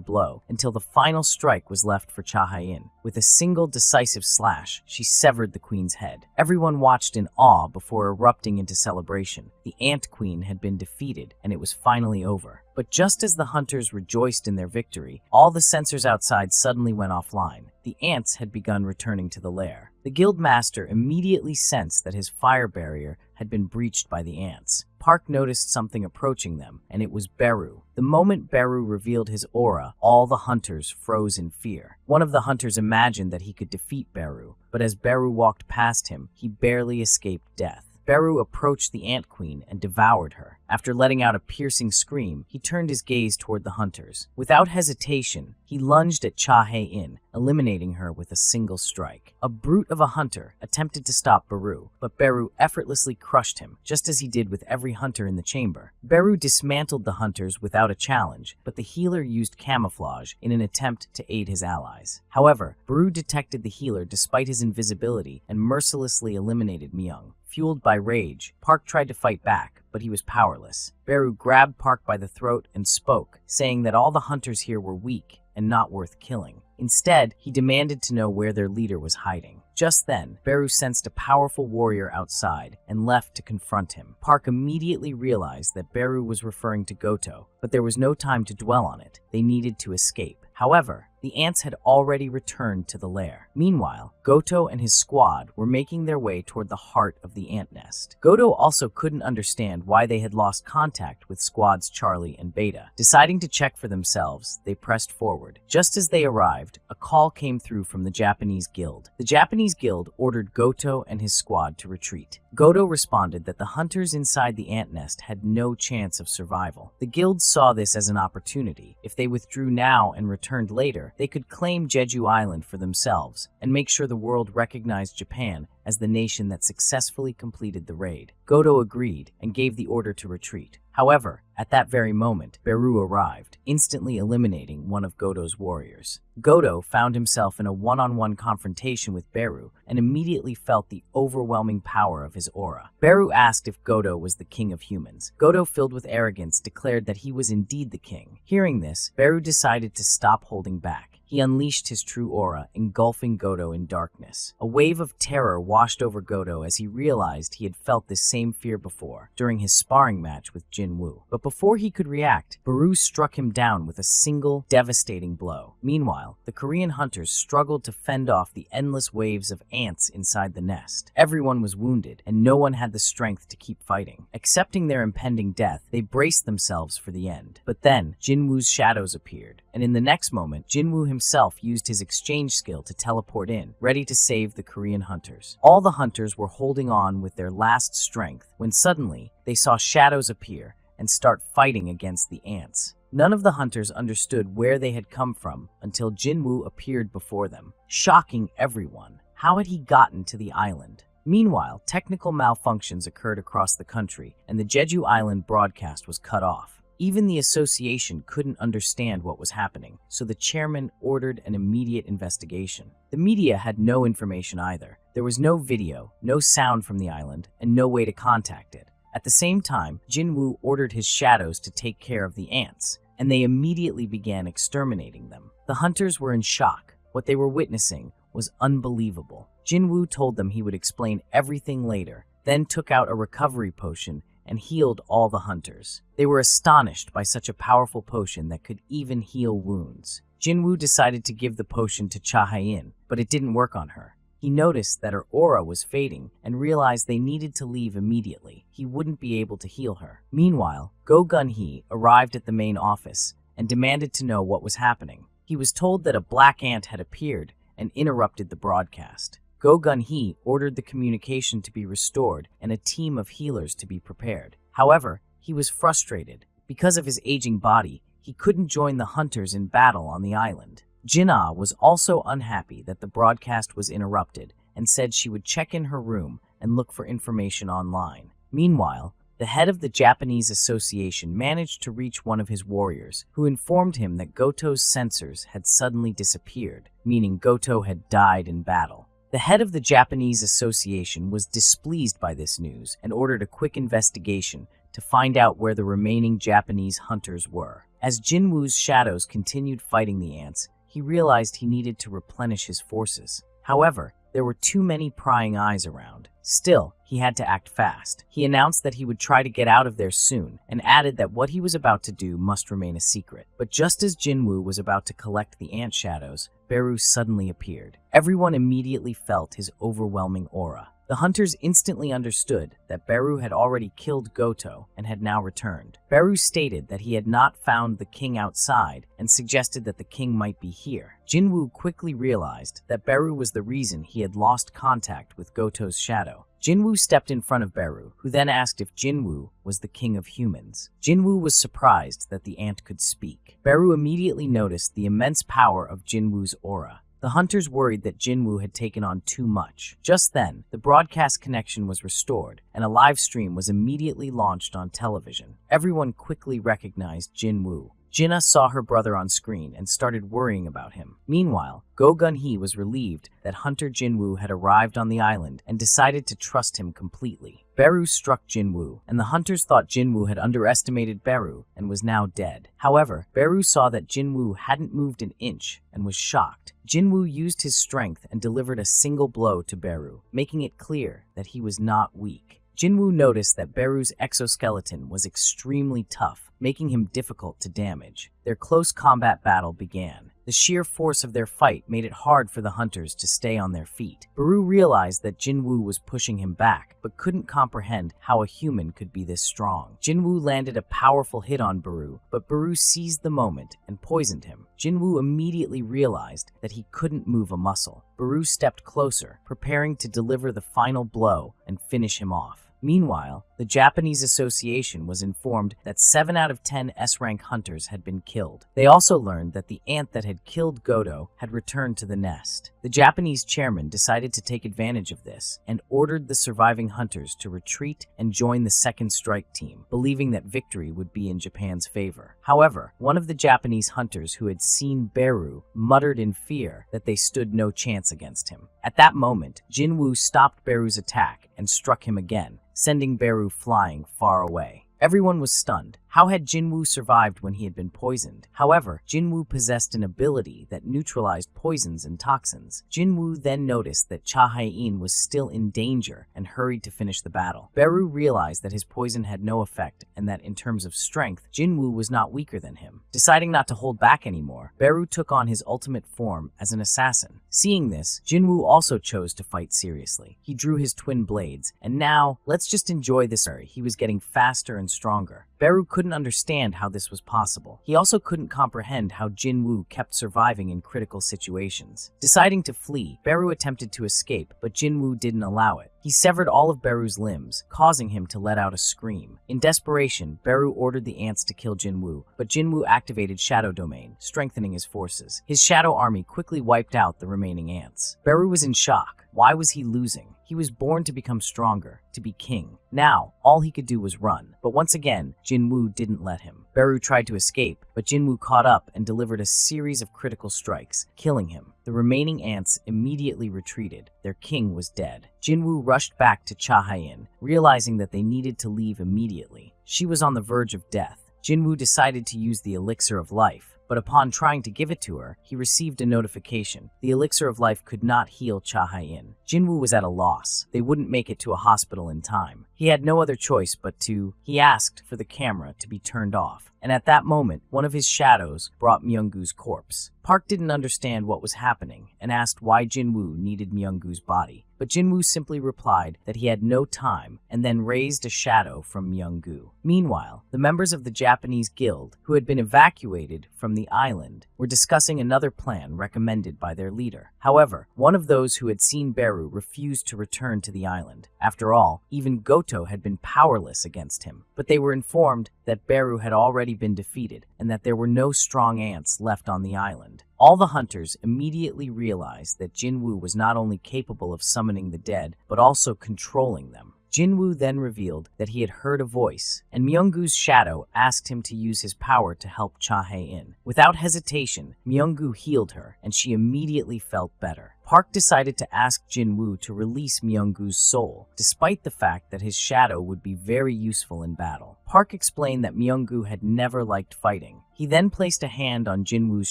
blow, until the final strike was left for Cha-Hyen. With a single decisive slash, she severed the Queen's head. Everyone watched in awe before erupting into celebration. The Ant Queen had been defeated, and it was finally over. But just as the hunters rejoiced in their victory, all the sensors outside suddenly went offline. The ants had begun returning to the lair. The guildmaster immediately sensed that his fire barrier had been breached by the ants. Park noticed something approaching them, and it was Beru. The moment Beru revealed his aura, all the hunters froze in fear. One of the hunters imagined that he could defeat Beru, but as Beru walked past him, he barely escaped death. Beru approached the Ant Queen and devoured her. After letting out a piercing scream, he turned his gaze toward the hunters. Without hesitation, he lunged at Cha-Hyen, eliminating her with a single strike. A brute of a hunter attempted to stop Beru, but Beru effortlessly crushed him, just as he did with every hunter in the chamber. Beru dismantled the hunters without a challenge, but the healer used camouflage in an attempt to aid his allies. However, Beru detected the healer despite his invisibility and mercilessly eliminated Myung. Fueled by rage, Park tried to fight back, but he was powerless. Beru grabbed Park by the throat and spoke, saying that all the hunters here were weak and not worth killing. Instead, he demanded to know where their leader was hiding. Just then, Beru sensed a powerful warrior outside and left to confront him. Park immediately realized that Beru was referring to Goto, but there was no time to dwell on it. They needed to escape. However, the ants had already returned to the lair. Meanwhile, Goto and his squad were making their way toward the heart of the ant nest. Goto also couldn't understand why they had lost contact with squads Charlie and Beta. Deciding to check for themselves, they pressed forward. Just as they arrived, a call came through from the Japanese guild. The Japanese guild ordered Goto and his squad to retreat. Goto responded that the hunters inside the ant nest had no chance of survival. The guild saw this as an opportunity. If they withdrew now and returned later, they could claim Jeju Island for themselves and make sure the world recognized Japan as the nation that successfully completed the raid. Goto agreed and gave the order to retreat. However, at that very moment, Beru arrived, instantly eliminating one of Goto's warriors. Goto found himself in a one-on-one confrontation with Beru and immediately felt the overwhelming power of his aura. Beru asked if Goto was the king of humans. Goto, filled with arrogance, declared that he was indeed the king. Hearing this, Beru decided to stop holding back. he unleashed his true aura, engulfing Goto in darkness. A wave of terror washed over Goto as he realized he had felt this same fear before, during his sparring match with Jin Woo. But before he could react, Baru struck him down with a single, devastating blow. Meanwhile, the Korean hunters struggled to fend off the endless waves of ants inside the nest. Everyone was wounded, and no one had the strength to keep fighting. Accepting their impending death, they braced themselves for the end. But then, Jin Woo's shadows appeared, and in the next moment, Jin Woo himself used his exchange skill to teleport in, ready to save the Korean hunters. All the hunters were holding on with their last strength when suddenly, they saw shadows appear and start fighting against the ants. None of the hunters understood where they had come from until Jin Woo appeared before them, shocking everyone. How had he gotten to the island? Meanwhile, technical malfunctions occurred across the country, and the Jeju Island broadcast was cut off. Even the association couldn't understand what was happening, so the chairman ordered an immediate investigation. The media had no information either. There was no video, no sound from the island, and no way to contact it. At the same time, Jin Woo ordered his shadows to take care of the ants, and they immediately began exterminating them. The hunters were in shock. What they were witnessing was unbelievable. Jin Woo told them he would explain everything later, then took out a recovery potion and healed all the hunters. They were astonished by such a powerful potion that could even heal wounds. Jin Woo decided to give the potion to Cha Hae-in, but it didn't work on her. He noticed that her aura was fading and realized they needed to leave immediately. He wouldn't be able to heal her. Meanwhile, Go Gun-hee arrived at the main office and demanded to know what was happening. He was told that a black ant had appeared and interrupted the broadcast. Go Gun-hee ordered the communication to be restored and a team of healers to be prepared. However, he was frustrated. Because of his aging body, he couldn't join the hunters in battle on the island. Jin-ah was also unhappy that the broadcast was interrupted and said she would check in her room and look for information online. Meanwhile, the head of the Japanese Association managed to reach one of his warriors, who informed him that Goto's sensors had suddenly disappeared, meaning Goto had died in battle. The head of the Japanese Association was displeased by this news and ordered a quick investigation to find out where the remaining Japanese hunters were. As Jin Woo's shadows continued fighting the ants, he realized he needed to replenish his forces. However, there were too many prying eyes around. Still, he had to act fast. He announced that he would try to get out of there soon, and added that what he was about to do must remain a secret. But just as Jin Woo was about to collect the ant shadows, Beru suddenly appeared. Everyone immediately felt his overwhelming aura. The hunters instantly understood that Beru had already killed Goto and had now returned. Beru stated that he had not found the king outside and suggested that the king might be here. Jin Woo quickly realized that Beru was the reason he had lost contact with Goto's shadow. Jin Woo stepped in front of Beru, who then asked if Jin Woo was the king of humans. Jin Woo was surprised that the ant could speak. Beru immediately noticed the immense power of Jin Woo's aura. The hunters worried that Jin Woo had taken on too much. Just then, the broadcast connection was restored, and a live stream was immediately launched on television. Everyone quickly recognized Jin Woo. Jinna saw her brother on screen and started worrying about him. Meanwhile, Go Gun-hee was relieved that Hunter Jin Woo had arrived on the island and decided to trust him completely. Beru struck Jin Woo, and the hunters thought Jin Woo had underestimated Beru and was now dead. However, Beru saw that Jin Woo hadn't moved an inch and was shocked. Jin Woo used his strength and delivered a single blow to Beru, making it clear that he was not weak. Jin Woo noticed that Beru's exoskeleton was extremely tough, making him difficult to damage. Their close combat battle began. The sheer force of their fight made it hard for the hunters to stay on their feet. Beru realized that Jin Woo was pushing him back, but couldn't comprehend how a human could be this strong. Jin Woo landed a powerful hit on Beru, but Beru seized the moment and poisoned him. Jin Woo immediately realized that he couldn't move a muscle. Beru stepped closer, preparing to deliver the final blow and finish him off. Meanwhile, the Japanese Association was informed that 7 out of 10 S-rank hunters had been killed. They also learned that the ant that had killed Goto had returned to the nest. The Japanese chairman decided to take advantage of this and ordered the surviving hunters to retreat and join the second strike team, believing that victory would be in Japan's favor. However, one of the Japanese hunters who had seen Beru muttered in fear that they stood no chance against him. At that moment, Jin Woo stopped Beru's attack and struck him again, sending Beru flying far away. Everyone was stunned. How had Jinwoo survived when he had been poisoned? However, Jinwoo possessed an ability that neutralized poisons and toxins. Jinwoo then noticed that Cha Hae-in was still in danger and hurried to finish the battle. Beru realized that his poison had no effect and that in terms of strength, Jinwoo was not weaker than him. Deciding not to hold back anymore, Beru took on his ultimate form as an assassin. Seeing this, Jinwoo also chose to fight seriously. He drew his twin blades, and now, let's just enjoy this. He was getting faster and stronger. Beru couldn't understand how this was possible. He also couldn't comprehend how Jinwoo kept surviving in critical situations. Deciding to flee, Beru attempted to escape, but Jinwoo didn't allow it. He severed all of Beru's limbs, causing him to let out a scream. In desperation, Beru ordered the ants to kill Jinwoo, but Jinwoo activated Shadow Domain, strengthening his forces. His shadow army quickly wiped out the remaining ants. Beru was in shock. Why was he losing? He was born to become stronger, to be king. Now, all he could do was run. But once again, Jinwoo didn't let him. Beru tried to escape, but Jinwoo caught up and delivered a series of critical strikes, killing him. The remaining ants immediately retreated. Their king was dead. Jinwoo rushed back to Cha Hae-in, realizing that they needed to leave immediately. She was on the verge of death. Jinwoo decided to use the elixir of life. But upon trying to give it to her, he received a notification. The elixir of life could not heal Cha Hae-in. Jinwoo was at a loss. They wouldn't make it to a hospital in time. He had no other choice but he asked for the camera to be turned off. And at that moment, one of his shadows brought Myunggu's corpse. Park didn't understand what was happening and asked why Jinwoo needed Myunggu's body. But Jinwoo simply replied that he had no time and then raised a shadow from Myunggu. Meanwhile, the members of the Japanese guild, who had been evacuated from the island, were discussing another plan recommended by their leader. However, one of those who had seen Beru refused to return to the island. After all, even Goto had been powerless against him. But they were informed that Beru had already been defeated and that there were no strong ants left on the island. All the hunters immediately realized that Jinwoo was not only capable of summoning the dead, but also controlling them. Jinwoo then revealed that he had heard a voice, and Myunggu's shadow asked him to use his power to help Cha Hae-in. Without hesitation, Myunggu healed her, and she immediately felt better. Park decided to ask Jinwoo to release Myunggu's soul, despite the fact that his shadow would be very useful in battle. Park explained that Myunggu had never liked fighting. He then placed a hand on Jinwoo's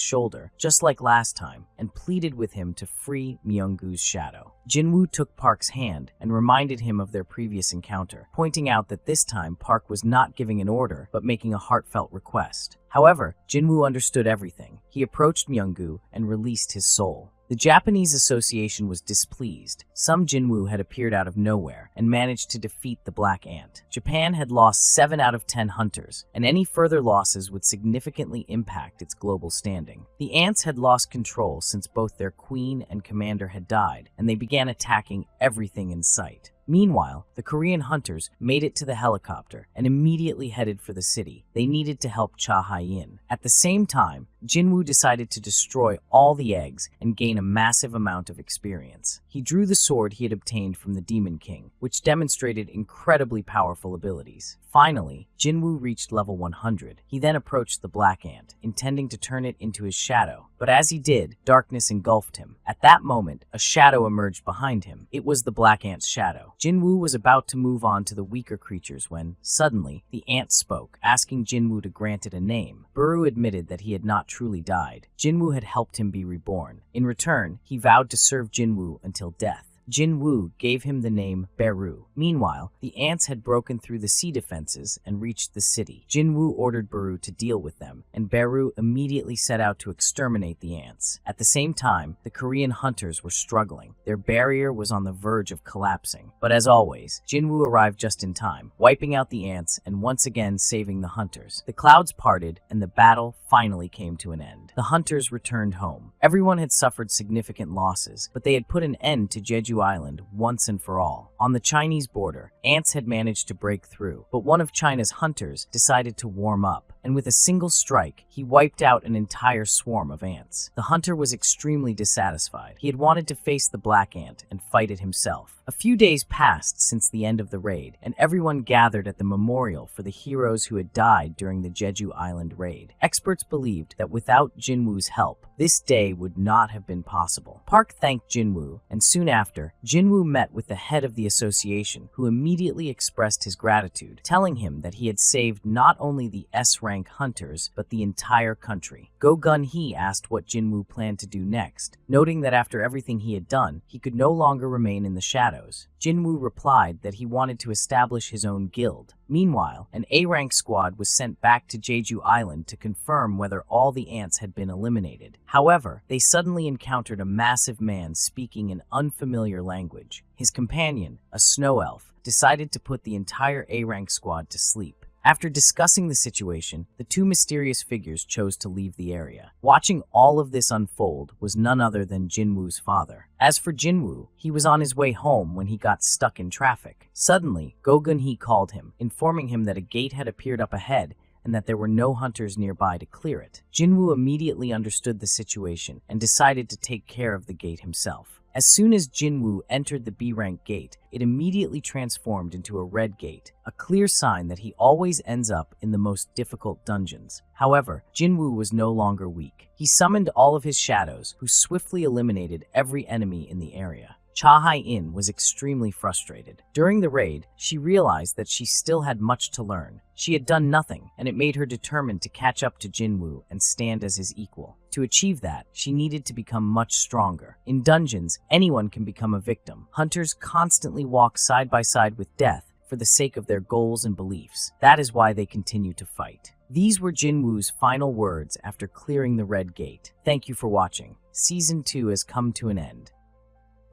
shoulder, just like last time, and pleaded with him to free Myunggu's shadow. Jinwoo took Park's hand and reminded him of their previous encounter, pointing out that this time Park was not giving an order, but making a heartfelt request. However, Jinwoo understood everything. He approached Myunggu and released his soul. The Japanese Association was displeased. Some Jinwoo had appeared out of nowhere and managed to defeat the Black Ant. Japan had lost 7 out of 10 hunters, and any further losses would significantly impact its global standing. The ants had lost control since both their queen and commander had died, and they began attacking everything in sight. Meanwhile, the Korean hunters made it to the helicopter and immediately headed for the city. They needed to help Cha Hae-in. At the same time, Jinwoo decided to destroy all the eggs and gain a massive amount of experience. He drew the sword he had obtained from the Demon King, which demonstrated incredibly powerful abilities. Finally, Jinwoo reached level 100. He then approached the Black Ant, intending to turn it into his shadow. But as he did, darkness engulfed him. At that moment, a shadow emerged behind him. It was the Black Ant's shadow. Jinwoo was about to move on to the weaker creatures when, suddenly, the ant spoke, asking Jinwoo to grant it a name. Beru admitted that he had not truly died. Jinwoo had helped him be reborn. In return, he vowed to serve Jinwoo until death. Jinwoo gave him the name Beru. Meanwhile, the ants had broken through the sea defenses and reached the city. Jinwoo ordered Beru to deal with them, and Beru immediately set out to exterminate the ants. At the same time, the Korean hunters were struggling. Their barrier was on the verge of collapsing. But as always, Jinwoo arrived just in time, wiping out the ants and once again saving the hunters. The clouds parted, and the battle finally came to an end. The hunters returned home. Everyone had suffered significant losses, but they had put an end to Jeju Island once and for all. On the Chinese border, ants had managed to break through, but one of China's hunters decided to warm up. and with a single strike, he wiped out an entire swarm of ants. The hunter was extremely dissatisfied. He had wanted to face the black ant and fight it himself. A few days passed since the end of the raid, and everyone gathered at the memorial for the heroes who had died during the Jeju Island raid. Experts believed that without Jinwoo's help, this day would not have been possible. Park thanked Jinwoo, and soon after, Jinwoo met with the head of the association, who immediately expressed his gratitude, telling him that he had saved not only the S-rank hunters, but the entire country. Go Gun-hee asked what Jinwoo planned to do next, noting that after everything he had done, he could no longer remain in the shadows. Jinwoo replied that he wanted to establish his own guild. Meanwhile, an A-rank squad was sent back to Jeju Island to confirm whether all the ants had been eliminated. However, they suddenly encountered a massive man speaking an unfamiliar language. His companion, a snow elf, decided to put the entire A-rank squad to sleep. After discussing the situation, the two mysterious figures chose to leave the area. Watching all of this unfold was none other than Jinwoo's father. As for Jinwoo, he was on his way home when he got stuck in traffic. Suddenly, Go Gun-hee called him, informing him that a gate had appeared up ahead and that there were no hunters nearby to clear it. Jinwoo immediately understood the situation and decided to take care of the gate himself. As soon as Jinwoo entered the B-rank gate, it immediately transformed into a red gate, a clear sign that he always ends up in the most difficult dungeons. However, Jinwoo was no longer weak. He summoned all of his shadows, who swiftly eliminated every enemy in the area. Cha Hai-in was extremely frustrated. During the raid, she realized that she still had much to learn. She had done nothing, and it made her determined to catch up to Jinwoo and stand as his equal. To achieve that, she needed to become much stronger. In dungeons, anyone can become a victim. Hunters constantly walk side by side with death for the sake of their goals and beliefs. That is why they continue to fight. These were Jinwoo's final words after clearing the red gate. Thank you for watching. Season 2 has come to an end.